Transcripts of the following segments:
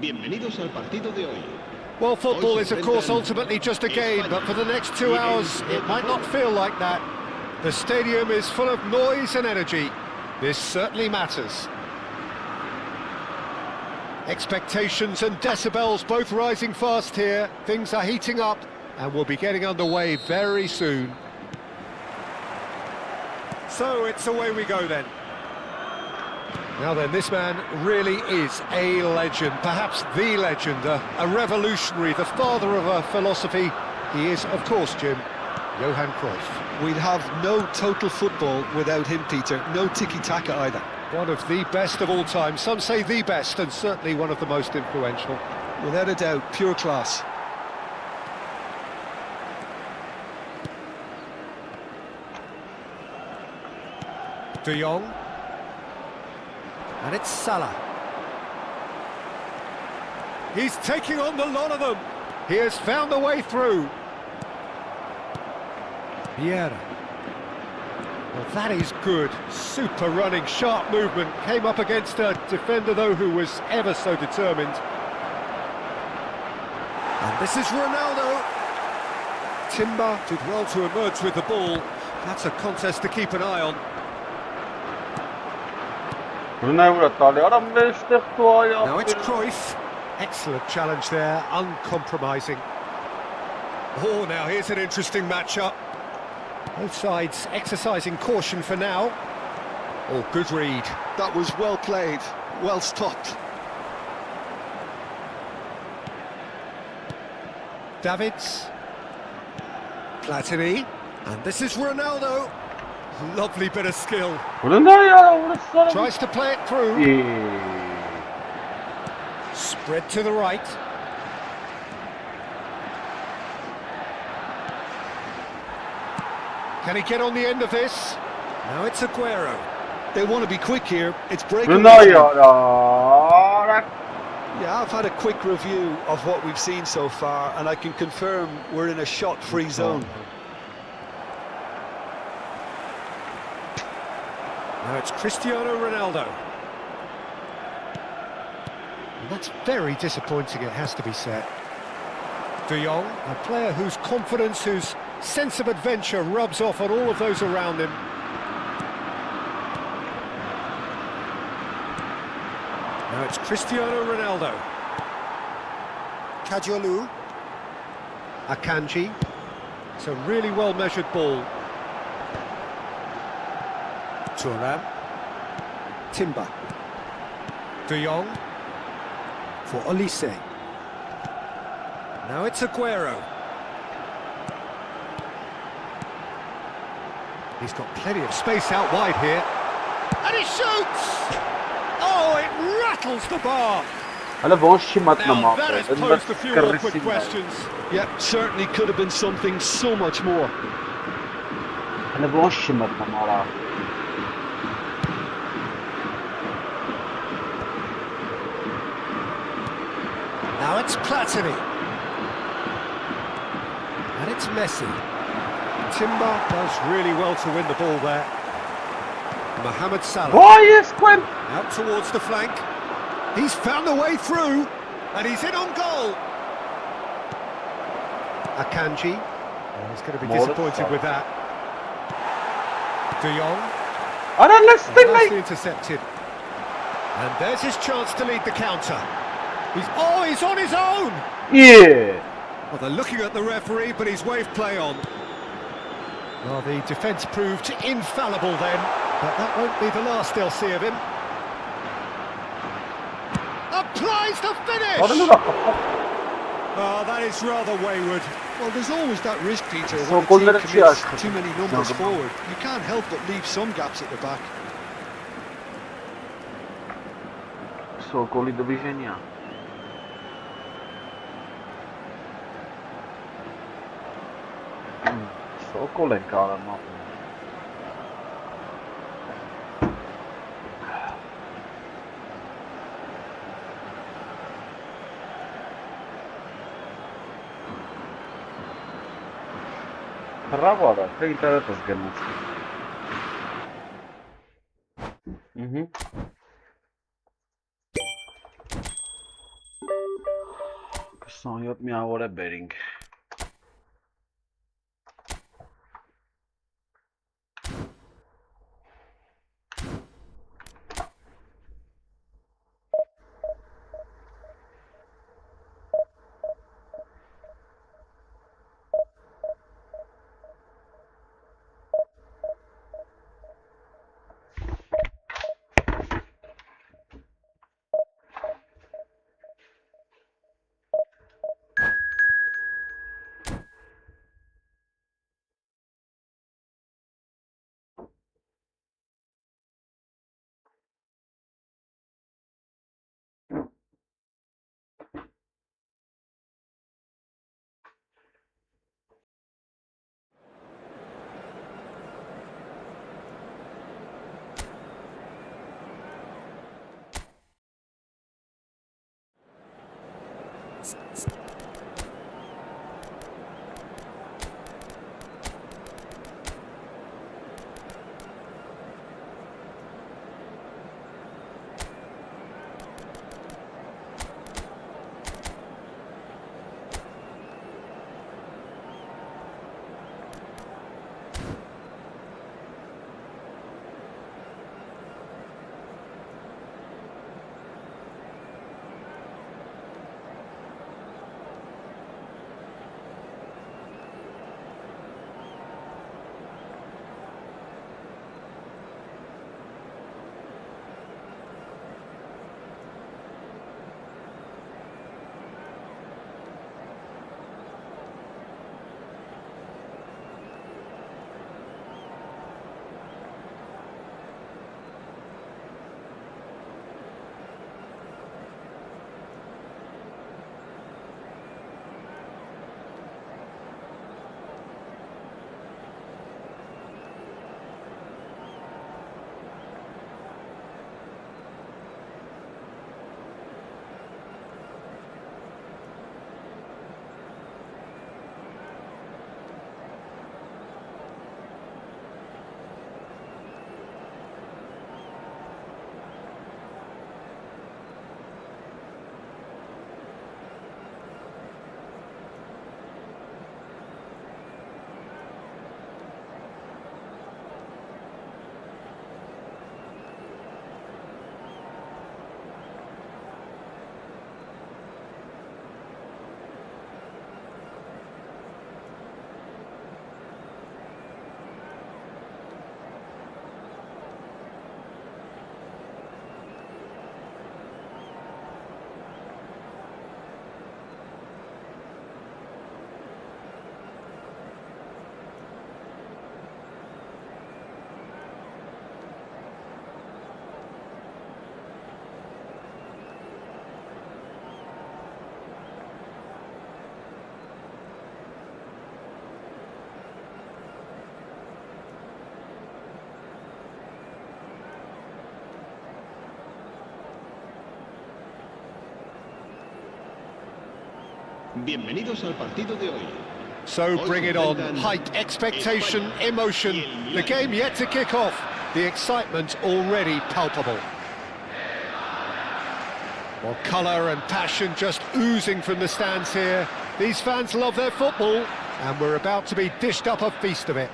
Bienvenidos al partido de hoy. Well, football is of course ultimately just a game, but for the next 2 hours it might not feel like that. The stadium is full of noise and energy. This certainly matters. Expectations and decibels both rising fast here. Things are heating up and we'll be getting underway very soon. So it's away we go then. Now then, this man really is a legend, perhaps the legend, a revolutionary, the father of a philosophy. He is, of course, Jim, Johan Cruyff. We'd have no total football without him, Peter. No tiki-taka either. One of the best of all time. Some say the best, and certainly one of the most influential. Without a doubt, pure class. De Jong. And it's Salah. He's taking on the lot of them. He has found a way through. Vieira. Well, that is good. Super running, sharp movement. Came up against a defender, though, who was ever so determined. And this is Ronaldo. Timber did well to emerge with the ball. That's a contest to keep an eye on. Now it's Cruyff. Excellent challenge there, uncompromising. Oh, now here's an interesting matchup. Both sides exercising caution for now. Oh, good read. That was well played, well stopped. Davids. Platini. And this is Ronaldo. Lovely bit of skill. Tries to play it through. Spread to the right. Can he get on the end of this? Now it's Aguero. They want to be quick here. It's breaking. Yeah, I've had a quick review of what we've seen so far, and I can confirm we're in a shot-free zone. Now it's Cristiano Ronaldo. And that's very disappointing, it has to be said. De Jong, a player whose confidence, whose sense of adventure rubs off on all of those around him. Now it's Cristiano Ronaldo. Kajolu. Akanji. It's a really well-measured ball. Thuram. Timber. De Jong. For Olise. Now it's Aguero. He's got plenty of space out wide here. And he shoots! Oh, it rattles the bar! Now that has posed a few awkward questions. Yep, certainly could have been something so much more. Now it's Platini. And it's Messi. Timber does really well to win the ball there. Mohamed Salah. Oh, yes, Quinn! Out towards the flank. He's found a way through. And he's in on goal. Akanji. Oh, he's going to be disappointed with that. De Jong. Nicely intercepted. And there's his chance to lead the counter. He's on his own! Yeah! Well, they're looking at the referee, but he's waved play on. Well, the defence proved infallible then, but that won't be the last they'll see of him. Applies the finish! Oh, that is rather wayward. Well, there's always that risk, Peter, So when a team goalları commits çıkar. too many numbers forward. You can't help but leave some gaps at the back. Sokoli do więzienia. Sokolenka, ale ma. Bravo, da, te interesa z gemuszki. Mhm. 27 միավոր է բերինք։ Bienvenidos al partido de hoy. So bring it on. Height, expectation, emotion. The game yet to kick off. The excitement already palpable. Well, colour and passion just oozing from the stands here. These fans love their football, and we're about to be dished up a feast of it.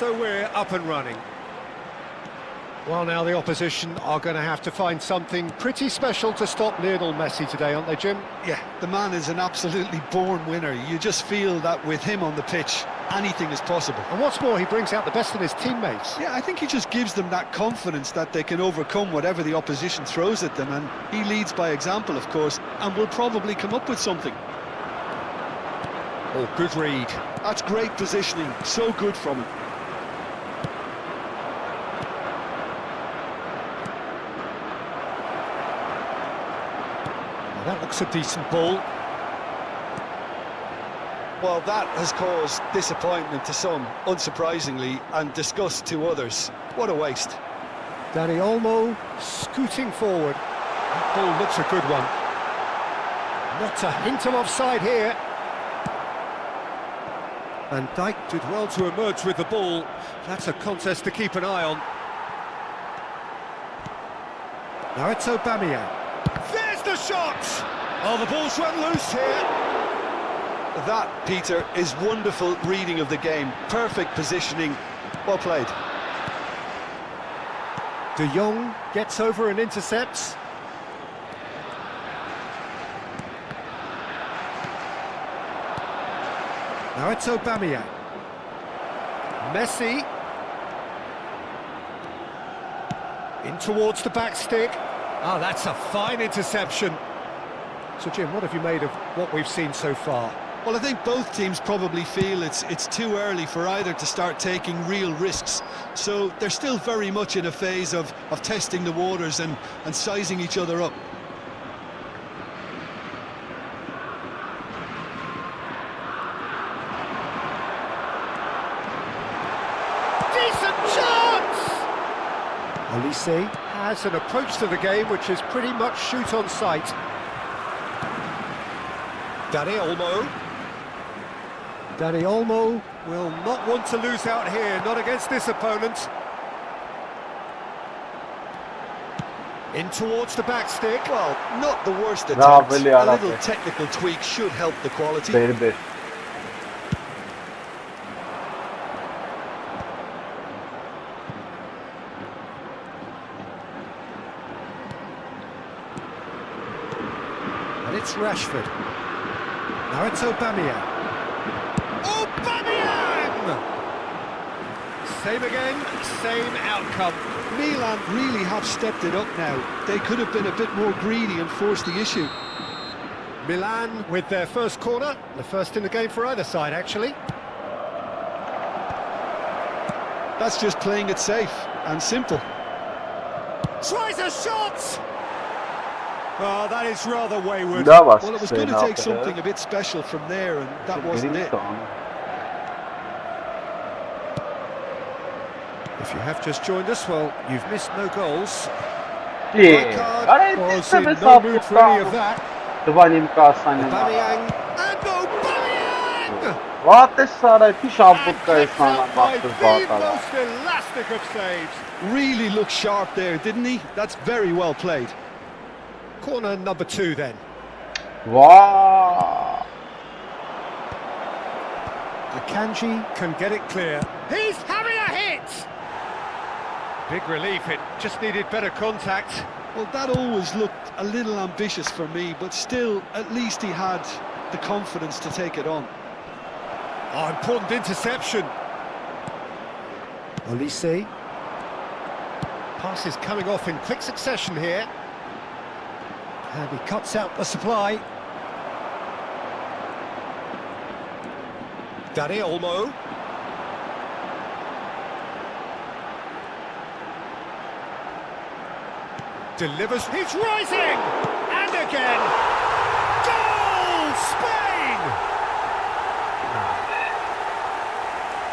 so we're up and running. Well, now the opposition are going to have to find something pretty special to stop Lionel Messi today, aren't they, Jim? Yeah, the man is an absolutely born winner. You just feel that with him on the pitch, anything is possible. And what's more, he brings out the best in his teammates. Yeah, I think he just gives them that confidence that they can overcome whatever the opposition throws at them, and he leads by example, of course, and will probably come up with something. Oh, good read. That's great positioning, so good from him. That looks a decent ball. Well, that has caused disappointment to some, unsurprisingly, and disgust to others. What a waste. Dani Olmo scooting forward. That ball looks a good one. Not a hint of offside here. Van Dijk did well to emerge with the ball. That's a contest to keep an eye on. Now it's Aubameyang. There's the shot! Oh, the ball's run loose here. That, Peter, is wonderful reading of the game. Perfect positioning. Well played. De Jong gets over and intercepts. Now it's Aubameyang. Messi. In towards the back stick. Ah, that's a fine interception. So, Jim, what have you made of what we've seen so far? Well, I think both teams probably feel it's too early for either to start taking real risks. So they're still very much in a phase of testing the waters and sizing each other up. Decent chance! Olise has an approach to the game which is pretty much shoot on sight. Dani Olmo. Dani Olmo will not want to lose out here, not against this opponent. In towards the back stick. Well, not the worst attempt. really, a little technical tweak should help the quality. Very bit. And it's Rashford. Now it's Aubameyang. Aubameyang! Same again, same outcome. Milan really have stepped it up now. They could have been a bit more greedy and forced the issue. Milan with their first corner, the first in the game for either side, actually. That's just playing it safe and simple. Tries a shot! Oh, that is rather wayward. Well, it was going to take something a bit special from there, and that wasn't it. If you have just joined us, well, you've missed no goals. Yeah. Card was in no mood for any of that. Aubameyang and Aubameyang! What is that? Fish And flicks out by the most elastic of saves. Really looked sharp there, didn't he? That's very well played. Corner number 2 then. Wow. Akanji can get it clear. He's having a hit! Big relief, it just needed better contact. Well, that always looked a little ambitious for me, but still, at least he had the confidence to take it on. Oh, important interception. Olise. Passes coming off in quick succession here. And he cuts out the supply. Dani Olmo. Delivers, he's rising! And again! Goal! Spain!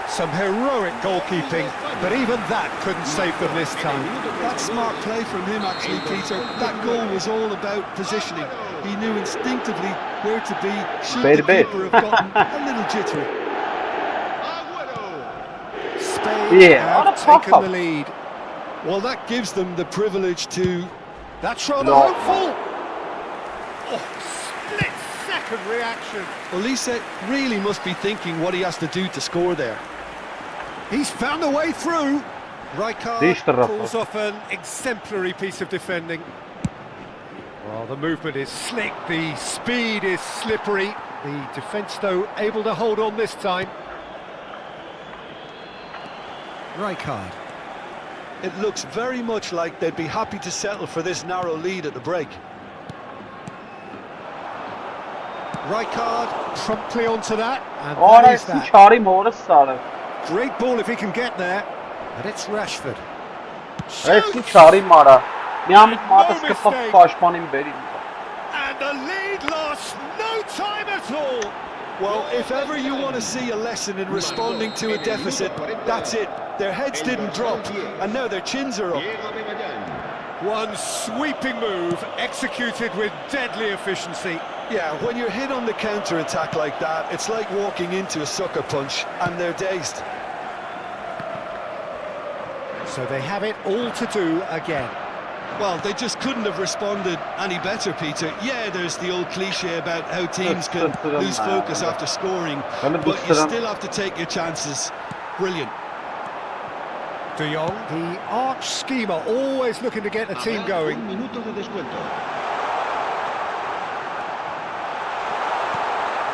Some heroic goalkeeping, but even that couldn't save them this time. That's smart play from him, actually, Peter. That goal was all about positioning. He knew instinctively where to be, should the keeper have gotten a little jittery. Spain have taken the lead. Well, that gives them the privilege to... That's rather hopeful. Oh, split-second reaction. Olise really must be thinking what he has to do to score there. He's found a way through. Rijkaard Değiştir Rafa. pulls off an exemplary piece of defending. Well, the movement is slick, the speed is slippery. The defence, though, able to hold on this time. Rijkaard. It looks very much like they'd be happy to settle for this narrow lead at the break. Rijkaard promptly onto that, and Ora that is eski that. çağırayım orası sağda. Great ball if he can get there, and it's Rashford. Eski çağırayım ara. Miami matas kapap paşmanın beri. And the lead lost, no time at all. Well, if ever you want to see a lesson in responding to a deficit, that's it. Their heads didn't drop, and now their chins are up. One sweeping move, executed with deadly efficiency. Yeah, when you're hit on the counter-attack like that, it's like walking into a sucker punch, and they're dazed. So they have it all to do again. Well, they just couldn't have responded any better, Peter. Yeah, there's the old cliche about how teams can lose focus after scoring, but you still have to take your chances. Brilliant. De Jong, the arch schemer, always looking to get the team going. Un minuto de descuento.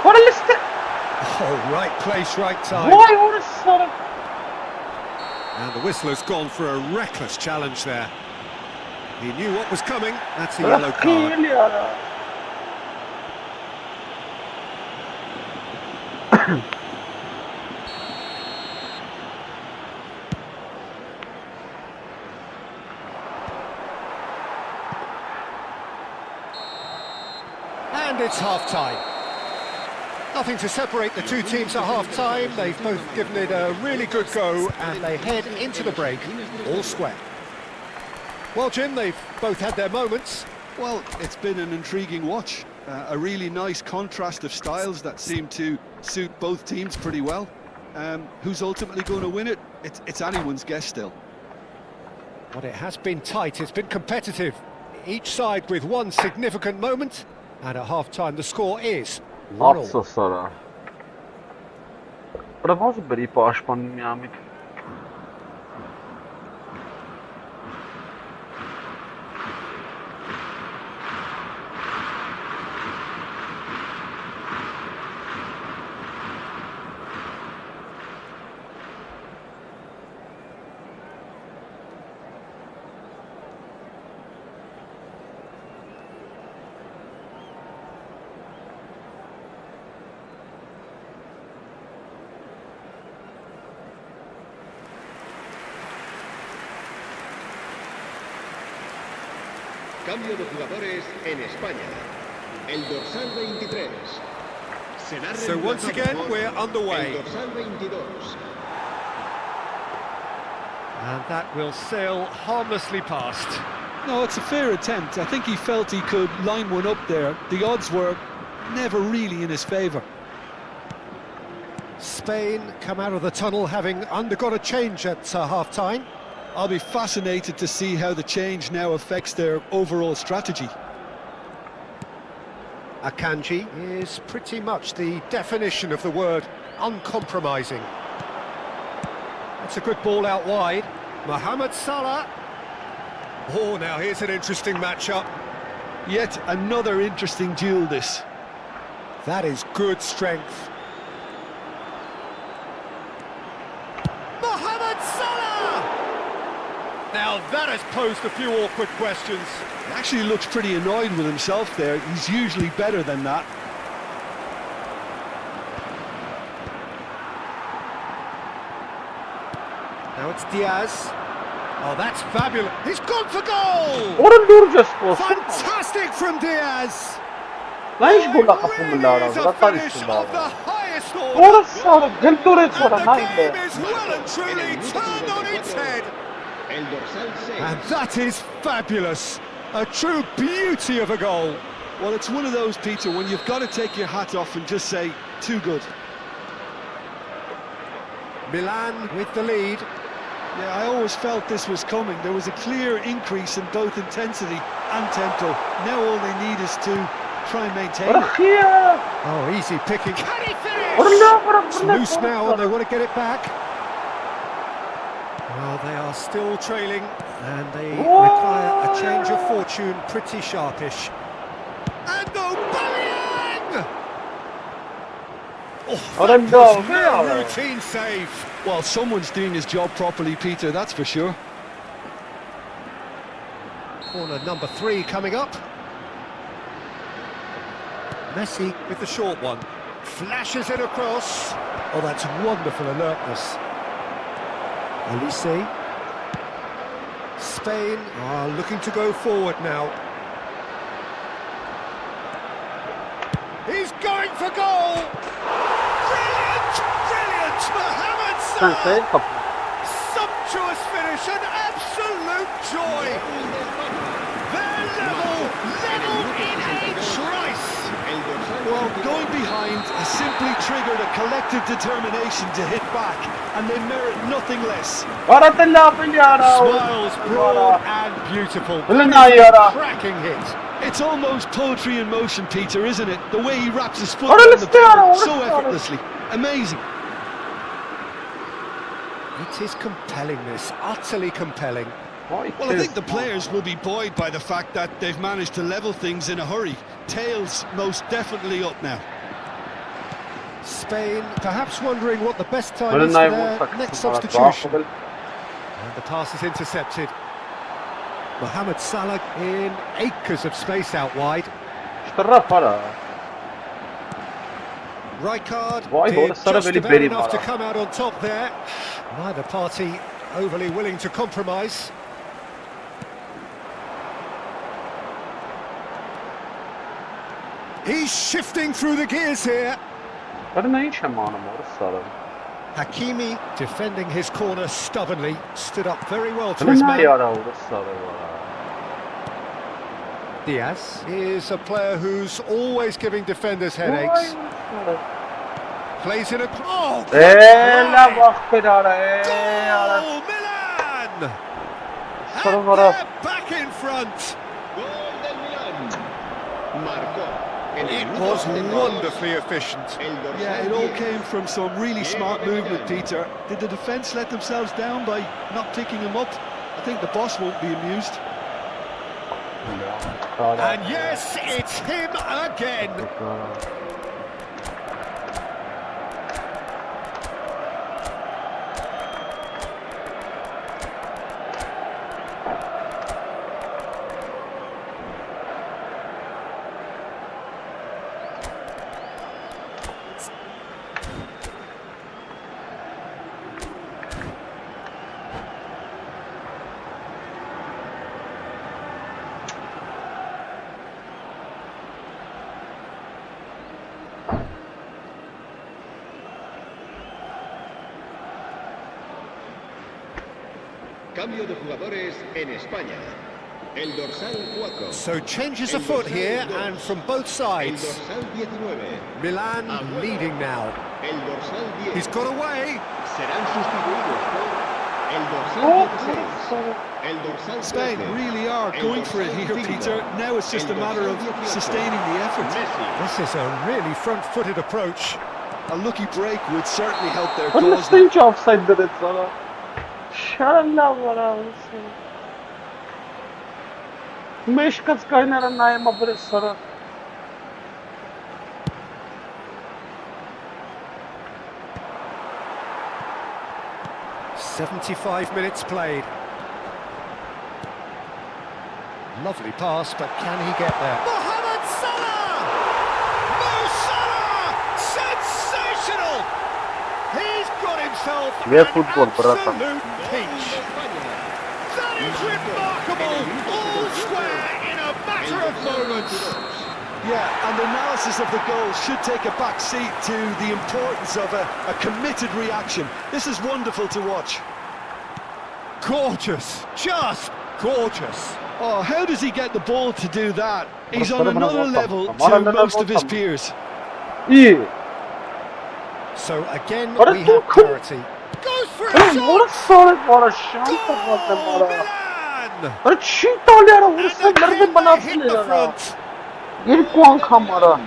What a list! Oh, right place, right time. Vay orası sağda. And the whistler's gone for a reckless challenge there. He knew what was coming. That's a yellow card. Değil ya. And it's half-time. Nothing to separate the two teams at half-time. They've both given it a really good go, and they head into the break all square. Well, Jim, they've both had their moments. Well, it's been an intriguing watch. A really nice contrast of styles that seem to suit both teams pretty well. Who's ultimately going to win it? It's anyone's guess still. But it has been tight, it's been competitive. Each side with one significant moment, and at half-time the score is 1-1. Atsa sonra. Bura może byli paşmanın Miami. Cambio de jugadores en España. El dorsal 23. Será So once again, reemplazado we're por underway. El dorsal 22. And that will sail harmlessly past. No, it's a fair attempt. I think he felt he could line one up there. The odds were never really in his favour. Spain come out of the tunnel having undergone a change at half-time. I'll be fascinated to see how the change now affects their overall strategy. Akanji is pretty much the definition of the word uncompromising. That's a good ball out wide. Mohamed Salah. Oh, now here's an interesting matchup. Yet another interesting duel, this. That is good strength. Mohamed Salah! Now that has posed a few awkward questions. He actually looks pretty annoyed with himself there. He's usually better than that. Now it's Diaz. Oh, that's fabulous. He's gone for goal! Orada duracağız olsun. Fantastic from Diaz! Lan hiç gola kapımı lara. Bıraklar üstünde abi. Orası sağda. Gel oraya sonra. And the game is well and truly turned on its head. El dorsal 6. And that is fabulous. A true beauty of a goal. Well, it's one of those, Peter, when you've got to take your hat off and just say, too good. Milan with the lead. Yeah, I always felt this was coming. There was a clear increase in both intensity and tempo. Now all they need is to try and maintain it. Bırak ya. Oh, easy picking. Can he finish? Orada bırak. It's loose now and they want to get it back. Well, they are still trailing, and they require a change of fortune pretty sharpish. And Aubameyang! Oh, that was no routine save. Well, someone's doing his job properly, Peter, that's for sure. Corner number 3 coming up. Messi with the short one. Flashes it across. Oh, that's wonderful alertness. Elise. Spain are looking to go forward now. He's going for goal! Brilliant! Brilliant! Mohamed Salah! Sumptuous finish, an absolute joy! They're level in a trice! Well, going behind has simply triggered a collective determination to hit back, and they merit nothing less. Smiles broad and beautiful. Cracking hit. It's almost poetry in motion, Peter, isn't it? The way he wraps his foot around the ball so effortlessly. Amazing. It is compelling, this. Utterly compelling. Well, I think the players will be buoyed by the fact that they've managed to level things in a hurry. Tails most definitely up now. Spain perhaps wondering what the best time is for their next substitution. And the pass is intercepted. Mohamed Salah in acres of space out wide. Rijkaard did just about enough to come out on top there. Neither party overly willing to compromise. He's shifting through the gears here. Hakimi, defending his corner stubbornly, stood up very well to his man. Diaz is a player who's always giving defenders headaches. Plays in a... Oh! Goal, Milan! And they're back in front. It was wonderfully efficient. Yeah, it all came from some really smart movement, Peter. Did the defence let themselves down by not picking him up? I think the boss won't be amused. And yes, it's him again. Cambio de jugadores en España. El dorsal 4. So changes of foot here and from both sides. El dorsal 19. Milan leading now. El dorsal 10. He's got away. Serán sustituidos por el dorsal 16. El dorsal 13. Spain really are going for it here, Peter. Now it's just a matter of sustaining the effort. This is a really front-footed approach. A lucky break would certainly help their cause. Meshkats kaynara naima bre sara. "75 minutes played. Lovely pass, but can he get there? Mohamed Salah! Mo Salah! Sensational! He's got himself eFootball, an absolute peach. That is remarkable! All square in a matter of moments. Yeah, and the analysis of the goal should take a back seat to the importance of a committed reaction. This is wonderful to watch. Gorgeous, just gorgeous. Oh, how does he get the ball to do that? He's on another level to most of his peers. So again, we have clarity. Goes for a shot! Oh, Milan!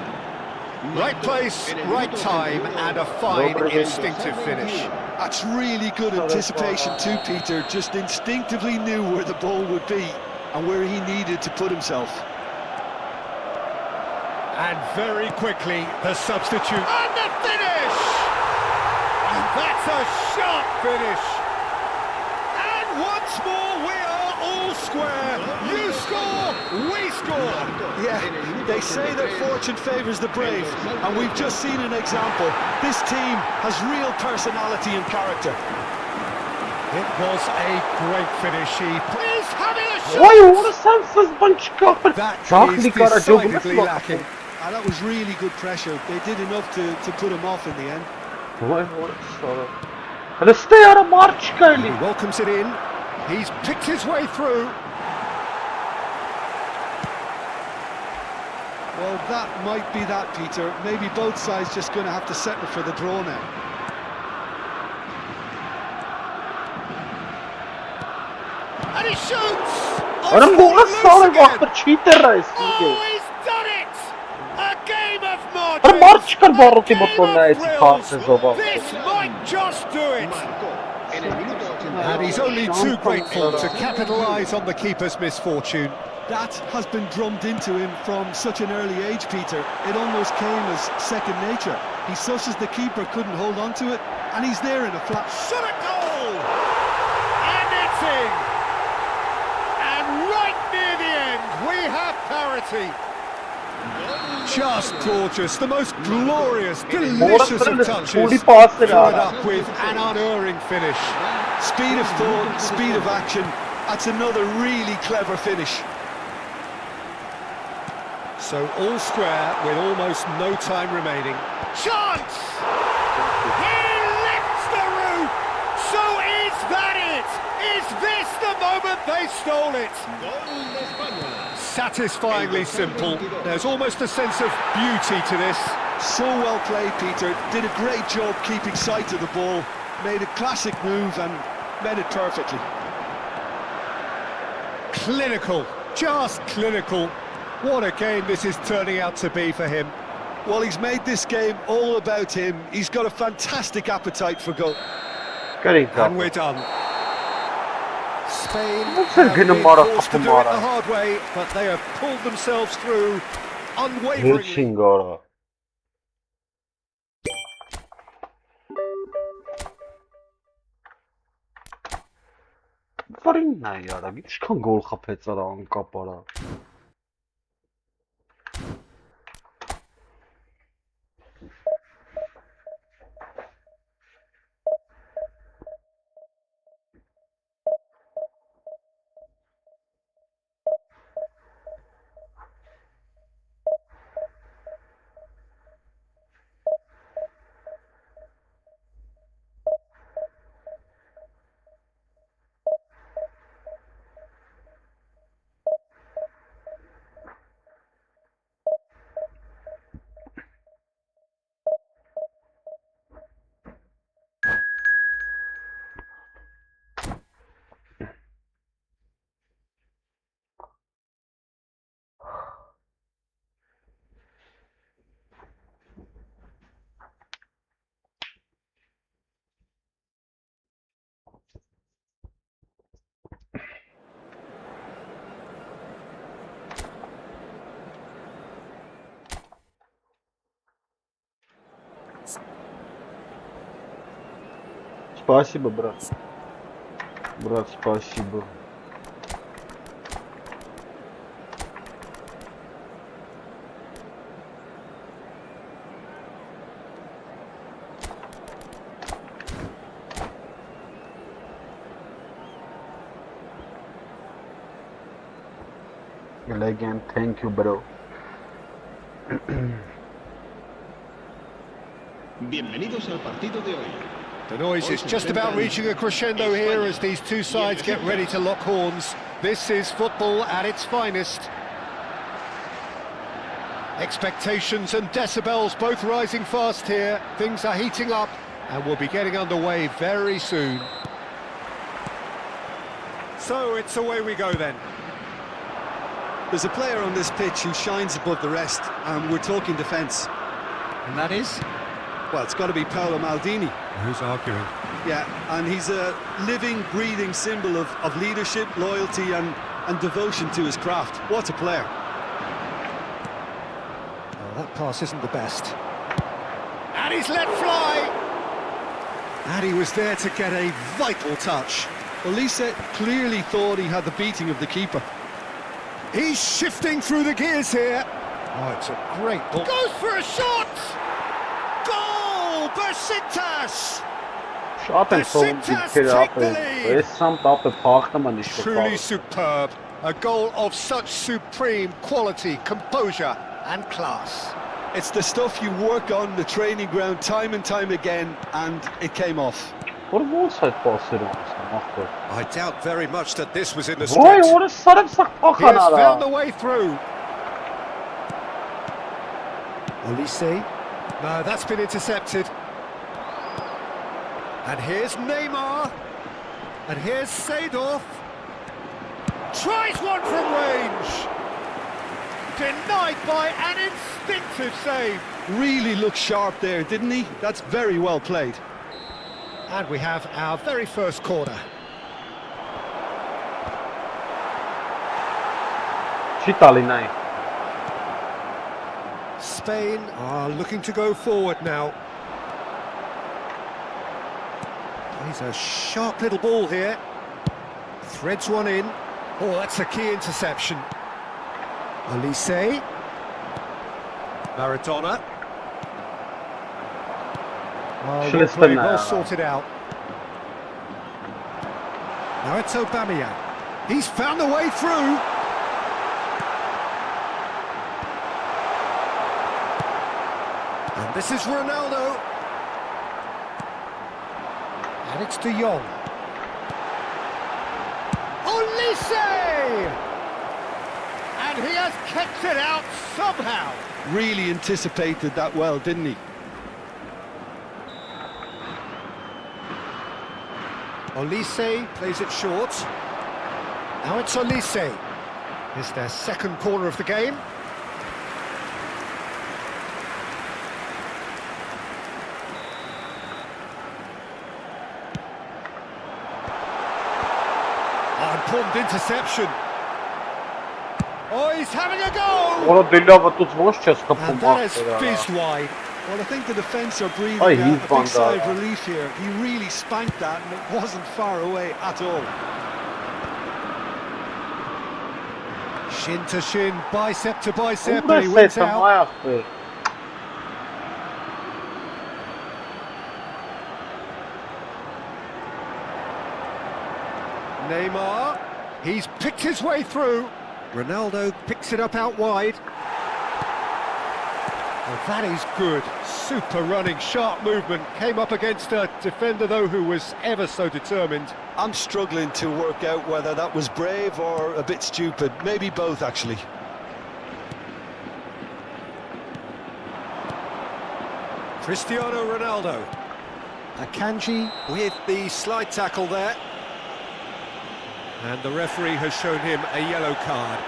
Right place, right time, and a fine instinctive finish. That's really good anticipation too, Peter. Just instinctively knew where the ball would be and where he needed to put himself. And very quickly, the substitute. And the finish! And that's a sharp finish. And once more, we are all square. You score, we score. Yeah, they say that fortune favours the brave, and we've just seen an example. This team has real personality and character. It was a great finish. He is having a shot. Vay onu sensiz bançka. That is decidedly lacking. And that was really good pressure. They did enough to put him off in the end. Vay orası. Hadi stay ara marçka. He welcomes it in. He's picked his way through. Well, that might be that, Peter. Maybe both sides just going to have to settle for the draw now. And he shoots! Adam bu nasıl vakti cheater reis. Oh, he's done it! A game of Adam margin! marçka barro ti botona eti karşı zoba. This might just do it! And he's only too grateful to capitalise on the keeper's misfortune. That has been drummed into him from such an early age, Peter. It almost came as second nature. He susses the keeper couldn't hold on to it, and he's there in a flat. Shot a goal! And it's in! And right near the end, we have parity. Just gorgeous, the most glorious, delicious of touches, followed up with an unerring finish. Speed of thought, speed of action. That's another really clever finish. So all square with almost no time remaining. Chance! He lifts the roof! So is that it? Is this the moment they stole it? Satisfyingly simple. There's almost a sense of beauty to this. So well played, Peter. Did a great job keeping sight of the ball. Made a classic move and made it perfectly. Clinical, just clinical. What a game this is turning out to be for him. Well, he's made this game all about him. He's got a fantastic appetite for goal. And we're done. Spain have Sevgili been Mara forced to do it Mara. the hard way, but they have pulled themselves through unwaveringly. Hilchingora. Varin ne yara? Ինչքան գոլ խփեց արա անկապարա։ Спасибо, брат. Брат, спасибо. Again, thank you, bro. Bienvenidos al partido de hoy. The noise is just about reaching a crescendo here as these two sides get ready to lock horns. This is football at its finest. Expectations and decibels both rising fast here. Things are heating up and we'll be getting underway very soon. So it's away we go then. There's a player on this pitch who shines above the rest, and we're talking defence. And that is? Well, it's got to be Paolo Maldini. Who's arguing? Yeah, and he's a living, breathing symbol of leadership, loyalty and devotion to his craft. What a player. Oh, that pass isn't the best. And he's let fly! And he was there to get a vital touch. Elise clearly thought he had the beating of the keeper. He's shifting through the gears here. Oh, it's a great ball. Goes for a shot! Goal! Besiktas! Շատեն սովում դիքեր ապել, ես սամտ ապել պաղթը ման իշկոտ Truly superb. A goal of such supreme quality, composure and class. It's the stuff you work on the training ground time and time again, and it came off. Որ ոնց այդ պասերը ոնցն ախտը I doubt very much that this was in the Ոյ, script. որը սարեմ սաղ He պախան has արա found the way through. Olise. No, that's been intercepted. And here's Neymar. And here's Seedorf. Tries one from range. Denied by an instinctive save. Really looked sharp there, didn't he? That's very well played. And we have our very first corner. Չի տալի նայ Spain are looking to go forward now. He's a sharp little ball here. Threads one in. Oh, that's a key interception. Olise. Maradona. Oh, well played, well sorted out. Now it's Aubameyang. He's found a way through. And this is Ronaldo. And it's De Jong. Olise! And he has kept it out somehow. Really anticipated that well, didn't he? Olise plays it short. Now it's Olise. It's their second corner of the game. Oh, important interception. Oh, he's having a go! Որը դիլավը տուց ոնց չես And կպում that has fizzed wide. Well, I think the defence are breathing Oh, out he's a big gone sigh down. of relief here. He really spanked that and it wasn't far away at all. Shin to shin, bicep to bicep, Ում and he ես wins էտ out. մայախտը Neymar, he's picked his way through. Ronaldo picks it up out wide. Well, that is good. Super running, sharp movement. Came up against a defender, though, who was ever so determined. I'm struggling to work out whether that was brave or a bit stupid. Maybe both, actually. Cristiano Ronaldo. Akanji with the slide tackle there. And the referee has shown him a yellow card.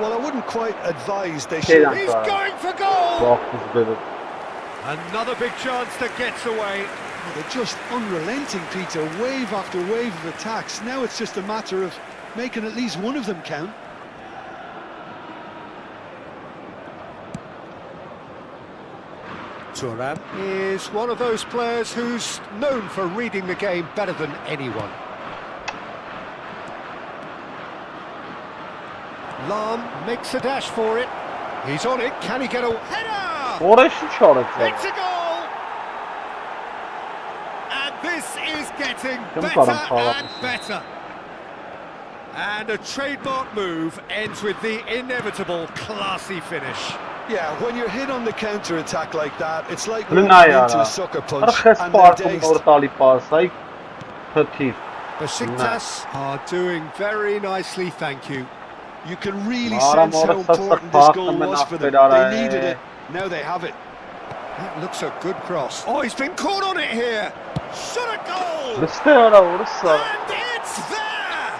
Well, I wouldn't quite advise they should. He's going for goal! Բախտız Another big chance that gets away. They're just unrelenting, Peter. Wave after wave of attacks. Now it's just a matter of making at least one of them count. Thuram is one of those players who's known for reading the game better than anyone. Lam makes a dash for it. He's on it. Can he get a header? Որեշի չարեց It's a goal! And this is getting better կարամ and better. And a trademark move ends with the inevitable classy finish. Yeah, when you're hit on the counter-attack like that, it's like Լնայ walking արա into a sucker punch Արխես and they're պարտում dazed. նոր տալի պաս այ թթիվ Besiktas are doing very nicely, thank you. You can really Mara sense how Mora important sasa this goal pakta was for them. menafter They are. needed it. Now they have it. That looks a good cross. Oh, he's been caught on it here. Shot a goal. And it's there.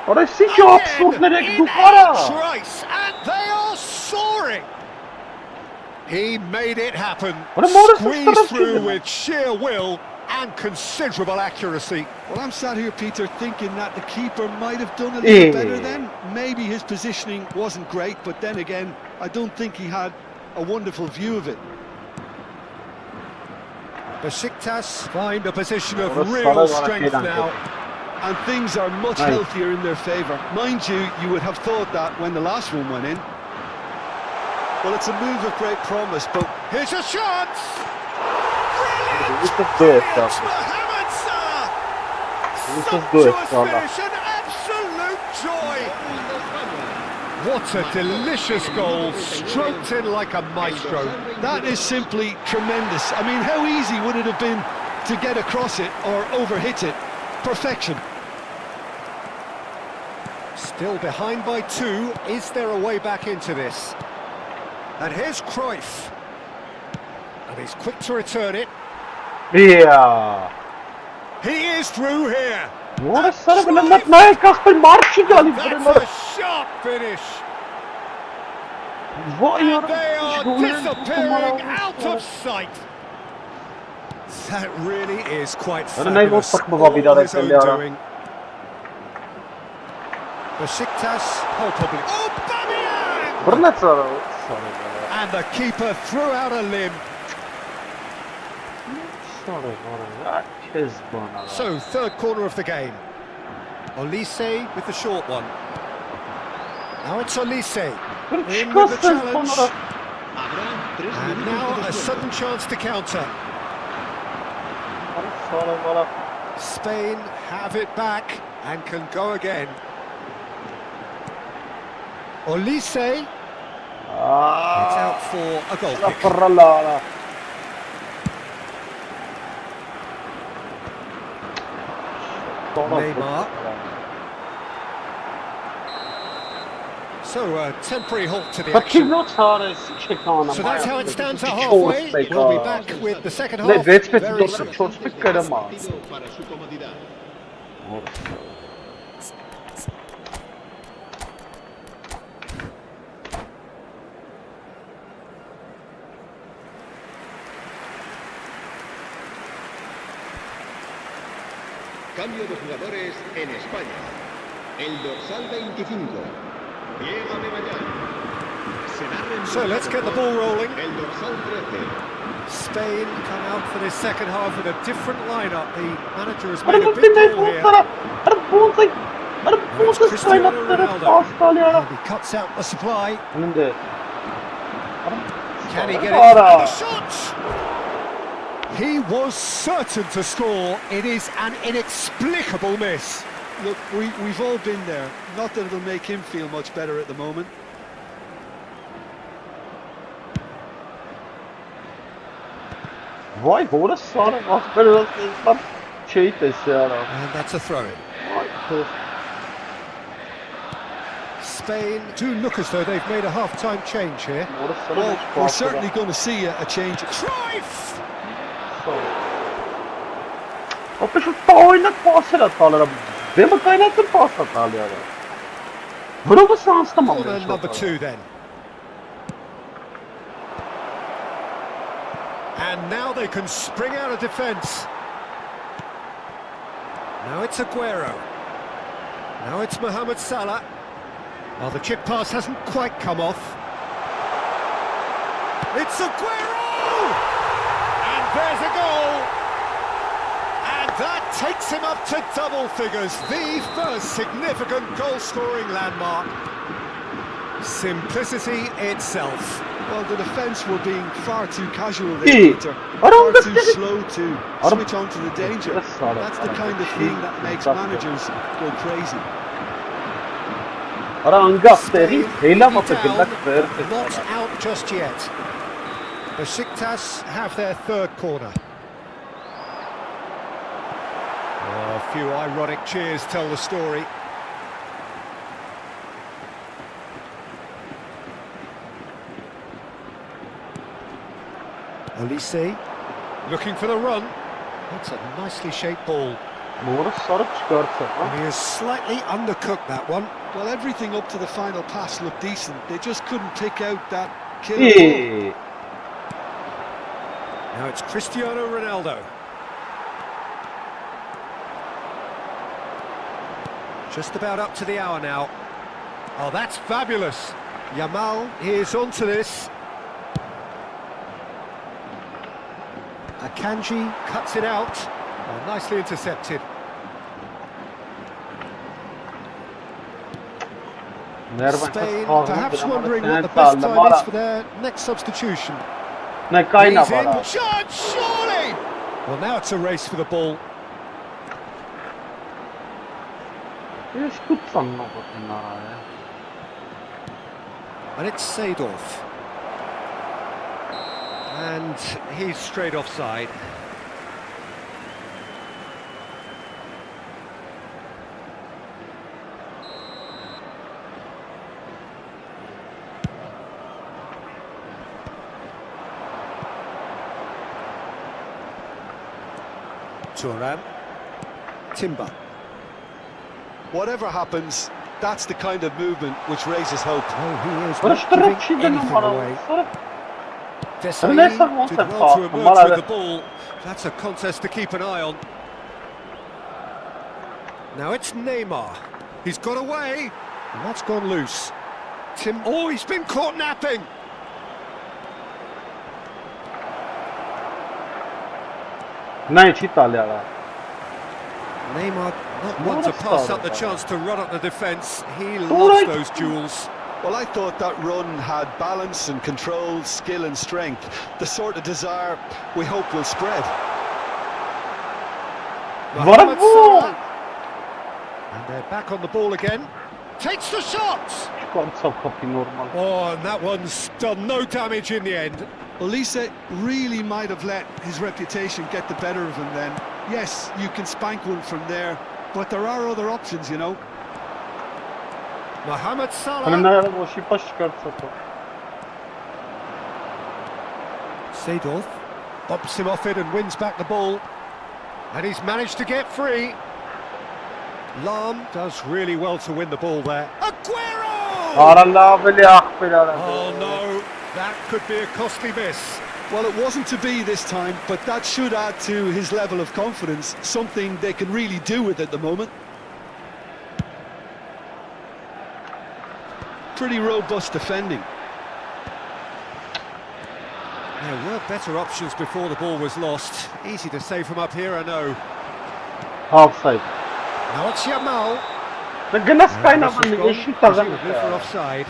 Orası ki absurd nereye In duvara. a trace, and they are soaring. He made it happen. Squeezed through with sheer will and considerable accuracy. Well, I'm sat here, Peter, thinking that the keeper might have done a little better then. Maybe his positioning wasn't great, but then again, I don't think he had a wonderful view of it. Besiktas find a position of real strength now. And things are much healthier in their favour. Mind you, you would have thought that when the last one went in. Well, it's a move of great promise, but Here's a chance! This is good stuff. Mohamed Salah! This is good, Sumptuous Salah. finish, an absolute joy! What a delicious goal, stroked in like a maestro. that is simply tremendous. I mean, how easy would it have been to get across it or overhit it? Perfection. Still behind by 2, is there a way back into this? And here's Cruyff. And he's quick to return it. Yeah. He is through here. Orası bile ne Kasper marşı geldi. That's a sharp finish. Vay And yarabbim. they are disappearing out of sight. That really is quite fabulous. All his own doing. Besiktas, palpably. Oh, Bamian! Brnet sonra. And the keeper threw out a limb. So, third corner of the game. Olise with the short one. Now it's Olise. In with the challenge. And now a sudden chance to counter. Spain have it back and can go again. Olise. It's out for a goal kick. Neymar. So a temporary halt to the action. So that's how it stands at halfway. We'll be back with the second half very soon. Para su comodidad. Cambio de jugadores en España. El dorsal 25. Llega Mebañán. So let's get the ball rolling. El dorsal 13. Spain come out for this second half with a different lineup. The manager has made a big call here. It's Cristiano Ronaldo. And he cuts out the supply. Can he get it? And the shot! He was certain to score. It is an inexplicable miss. Look, we've all been there. Not that it'll make him feel much better at the moment. Vay sonra böyle şey ya. And that's a throw-in. Spain do look as though they've made a half-time change here. Well, we're certainly going to see a change. Cruyff! Apa şu oynak pasır atarlar. Benim kaynatın pas atarlar. Bunu sanstam Corner number 2 then. And now they can spring out of defence. Now it's Aguero. Now it's Mohamed Salah. Well, the chip pass hasn't quite come off. It's Aguero! And there's a goal! And that takes him up to double figures. The first significant goal-scoring landmark. Simplicity itself. Well, the defence were being far too casual there, Peter. Far too slow to switch on to the danger. That's the kind of thing that makes managers go crazy. Not out just yet. Besiktas have their third corner. Oh, a few ironic cheers tell the story. Olise looking for the run. That's a nicely shaped ball. Doğru sarıp çıkarttı. And he has slightly undercooked that one. Well, everything up to the final pass looked decent. They just couldn't pick out that killer ball. İyi. Now it's Cristiano Ronaldo. Just about up to the hour now. Oh, that's fabulous. Yamal is onto this. Akanji cuts it out. Oh, nicely intercepted. Spain perhaps wondering what the best time is for their next substitution. Ne kayna He's var in. abi. Shot, surely! Well, now it's a race for the ball. Hiç tutsan ne bakın ya. And it's Seedorf. And he's straight offside. Turan. Timber. Whatever happens, that's the kind of movement which raises hope. Oh, he is Barış not giving Tırıkçı'ydı anything numara. away. Sarı. Desailly Neyse, did monster well to kalktı. emerge Bana with ver. the ball. That's a contest to keep an eye on. Now it's Neymar. He's got away. And that's gone loose. Oh, he's been caught napping. Ne hiç İtalya'da. Neymar not What one to a pass start, up the man. chance to run up the defence. He All loves right. those duels. Well, I thought that run had balance and control, skill and strength. The sort of desire we hope will spread. Mohamed bu? Salah. And they're back on the ball again. Takes the shot. Çıkartsam kapıyı normal. Oh, and that one's done no damage in the end. Olise really might have let his reputation get the better of him then. Yes, you can spank one from there, but there are other options, you know. Mohamed Hani Salah. nerede boş ipaş çıkartsa. Seedorf bumps him off it and wins back the ball. And he's managed to get free. Lam does really well to win the ball there. Aguero! Allah böyle böyle. Oh no, that could be a costly miss. Well, it wasn't to be this time, but that should add to his level of confidence, something they can really do with at the moment. Pretty robust defending. There were better options before the ball was lost. Easy to save from up here, I know. Offside. Now it's Yamal. Gına kaynaman Russell's gone, yeşil kazanmış presumably for ya. offside.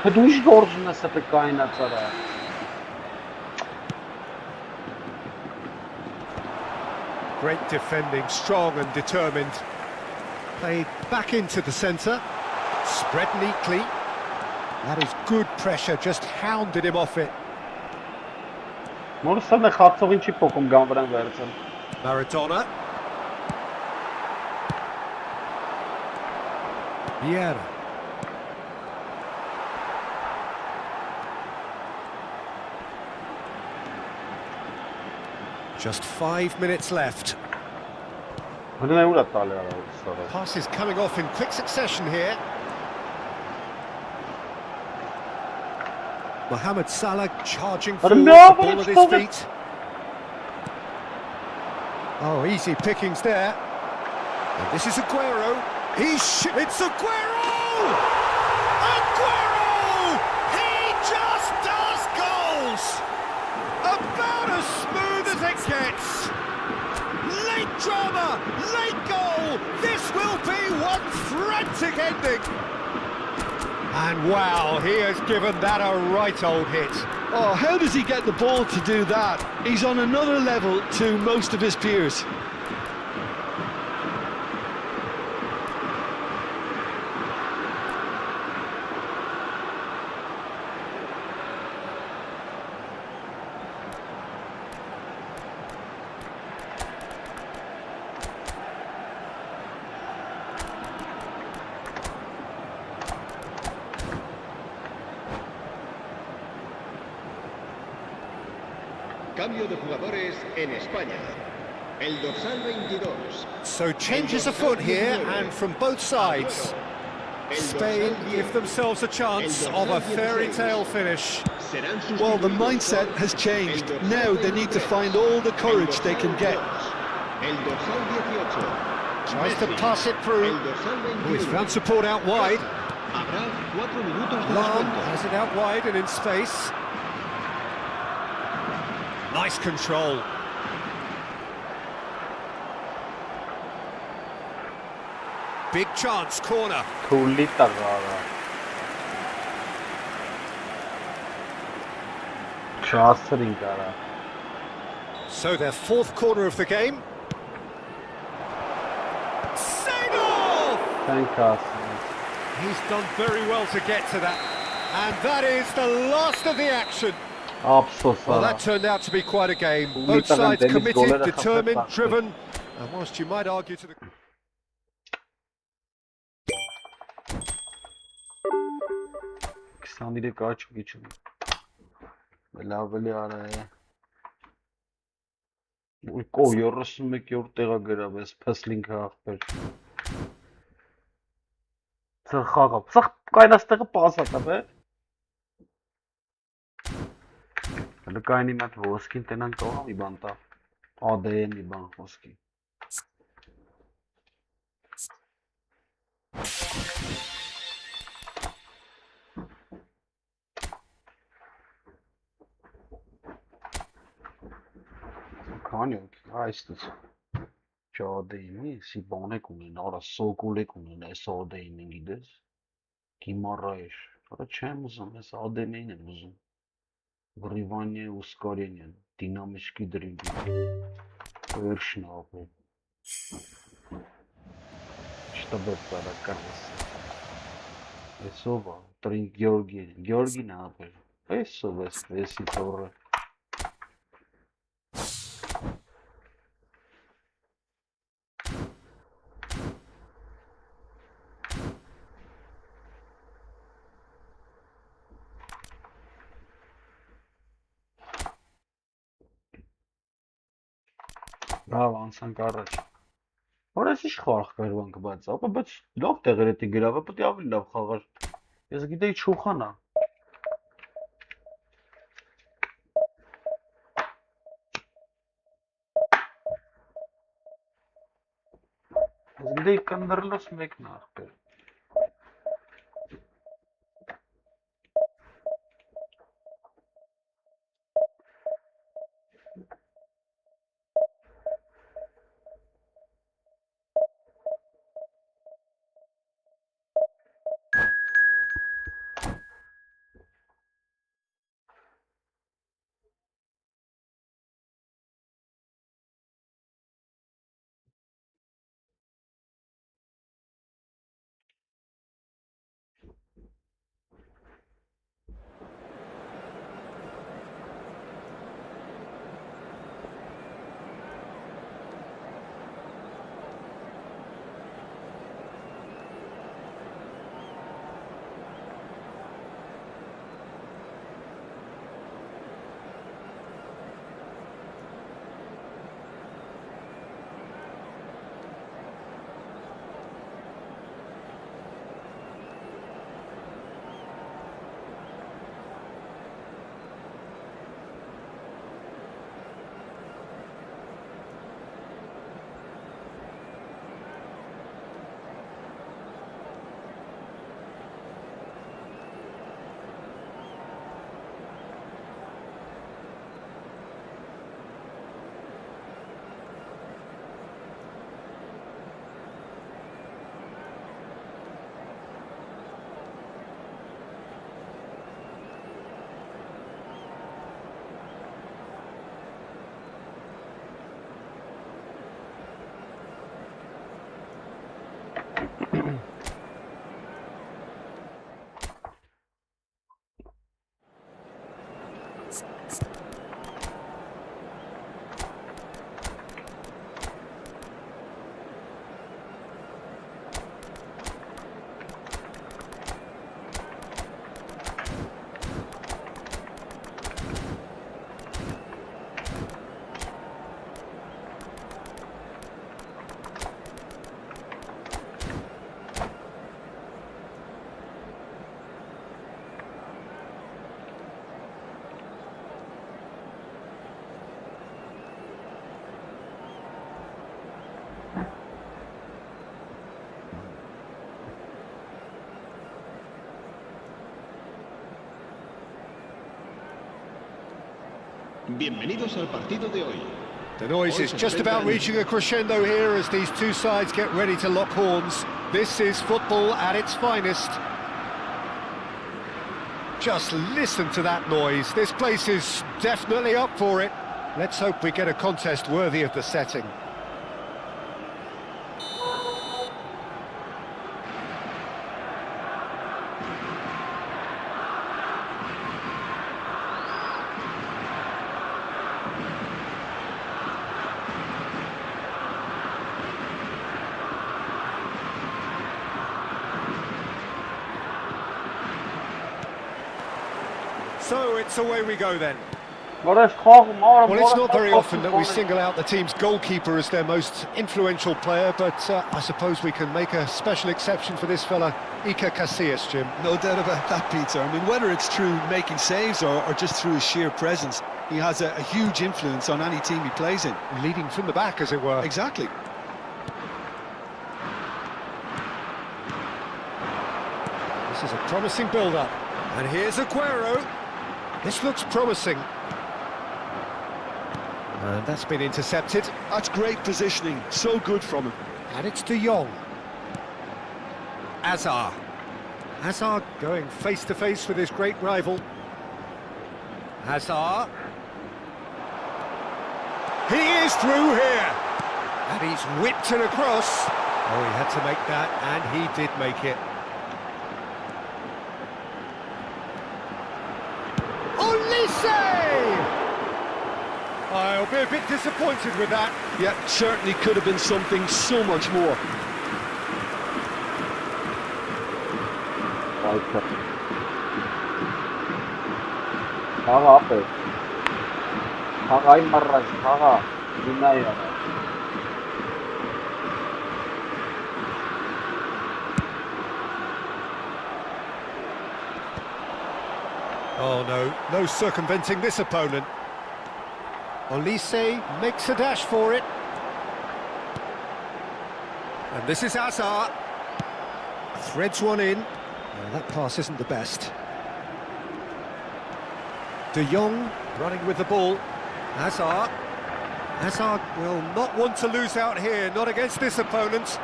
Подуж должен на себе кайната. Great defending, strong and determined. Played back into the centre. Spread neatly. That is good pressure, just hounded him off it. Morsa ne xatsogin չի փոքում գան վրան վերցել. Maradona. Vieira. Just 5 minutes left. Հենց նա ուր է տալի արա։ Pass is coming off in quick succession here. Mohamed Salah charging forward, the no, ball but at it's his still feet. Oh, easy pickings there. And this is Aguero. It's Aguero! Aguero! He just does goals! About as smooth as it gets. Late drama, late goal. This will be one frantic ending. And wow, he has given that a right old hit. Oh, how does he get the ball to do that? He's on another level to most of his peers. Cambio de jugadores en España. El dorsal 22. So changes afoot here, and from both sides. Spain give themselves a chance of a fairy tale finish. Well, the mindset has changed. Now they need to find all the courage they can get. El dorsal 18. Tries to pass it through. Oh, he's found support out wide. Habrá 4 minutos de Lam descuento. has it out wide and in space. Nice control. Big chance, corner. Թուլի տղարա։ Չասրին կարա։ So their fourth corner of the game. Save off! Thank ասին։ He's done very well to get to that. And that is the last of the action. Ափսոս Well, արա։ that turned out to be quite a game. Uli Both tagan sides Dennis committed, golere determined, xapxap driven. And whilst you might argue to the... Քսանիրը կաչ գիչում։ Լավ էլի արա է։ Ու կո 31-րդ տեղա գրավ էս փսլինքը ախպեր։ Ծխաղա։ Ծխ կայնաստեղը պասա տա բե։ Հələ կայնի մատ ոսկին տենան կողա մի բան տա։ ADN մի բան ոսկի։ Kanyok, այսպես ճադեյնի, սի բանեք ունեն, արա սոկոլեք ունեն, այս ADN-ին գիտես, կիմարայր, արա չեմ ուզում, այս ADN-ին եմ ուզում, վրիվանյե ու սկարենյան, դինամիշկի դրինգի, վերշն ապե, չտբետ տարա կարվես, այսով ա, տրին Գյորգին ապե, այսով էսի թորը, Bravo, անցանք առաջ։ Որ էս ինչ խաղ կարվանք բայց, ապա բայց լավ տեղեր էտի գրավը, պետք է ավելի լավ խաղար։ Ես գիտեի Չուխանա։ Ես գիտեի կնդրլոս մեկն ախպեր։ Bienvenidos al partido de hoy. The noise is just about reaching a crescendo here as these two sides get ready to lock horns. This is football at its finest. Just listen to that noise. This place is definitely up for it. Let's hope we get a contest worthy of the setting. So it's away we go then. Well, it's not very often that we single out the team's goalkeeper as their most influential player, but I suppose we can make a special exception for this fella, Iker Casillas, Jim. No doubt about that, Peter. I mean, whether it's through making saves or just through his sheer presence, he has a huge influence on any team he plays in. Leading from the back, as it were. Exactly. This is a promising build-up. And here's Aguero. This looks promising. And that's been intercepted. That's great positioning. So good from him. And it's De Jong. Hazard. Hazard going face-to-face with his great rival. Hazard. He is through here. And he's whipped it across. Oh, he had to make that, and he did make it. I'll be a bit disappointed with that. Yeah, certainly could have been something so much more. Oh no, no circumventing this opponent. Olise makes a dash for it. And this is Hazard. Threads one in. Well, that pass isn't the best. De Jong running with the ball. Hazard. Hazard will not want to lose out here, not against this opponent.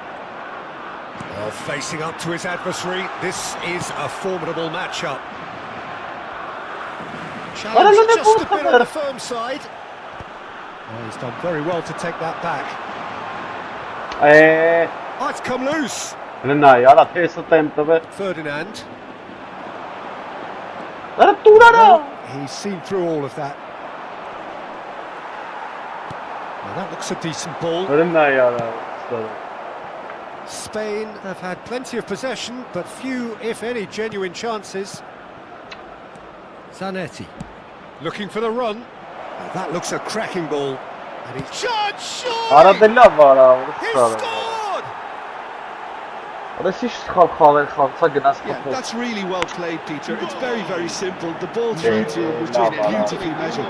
Well, facing up to his adversary, this is a formidable matchup. Challenge just a bit on the firm side. Oh, he's done very well to take that back. Oh, it's come loose. Ferdinand. Well, he's seen through all of that. Well, that looks a decent ball. Spain have had plenty of possession, but few, if any, genuine chances. Zanetti. Looking for the run. Well, that looks a cracking ball. And he's shot! He scored! Yeah, that's really well played, Peter. It's very, very simple. The ball through to him was just beautifully measured.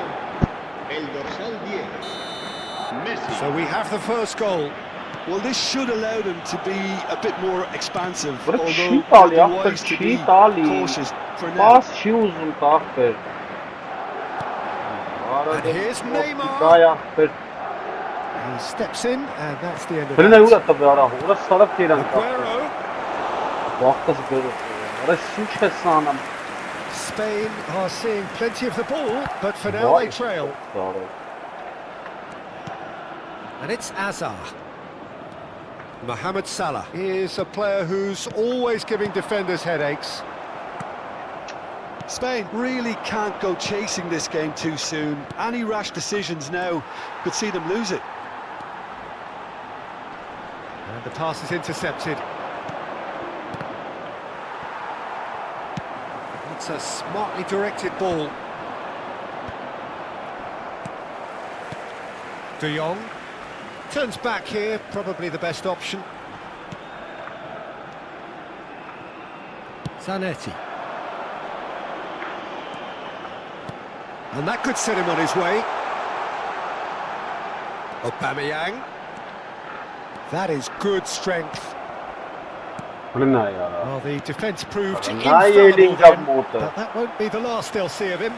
So we have the first goal. Well, this should allow them to be a bit more expansive, although they'll be wise to be cautious for now. And here's Neymar. He steps in, and that's the end of that. Aguero. Spain are seeing plenty of the ball, but for now they trail. And it's Hazard. Mohamed Salah is a player who's always giving defenders headaches. Spain really can't go chasing this game too soon. Any rash decisions now could see them lose it. And the pass is intercepted. It's a smartly directed ball. De Jong turns back here, probably the best option. Zanetti. And that could set him on his way. Aubameyang. That is good strength. Well, the defence proved infallible then, but that won't be the last they'll see of him.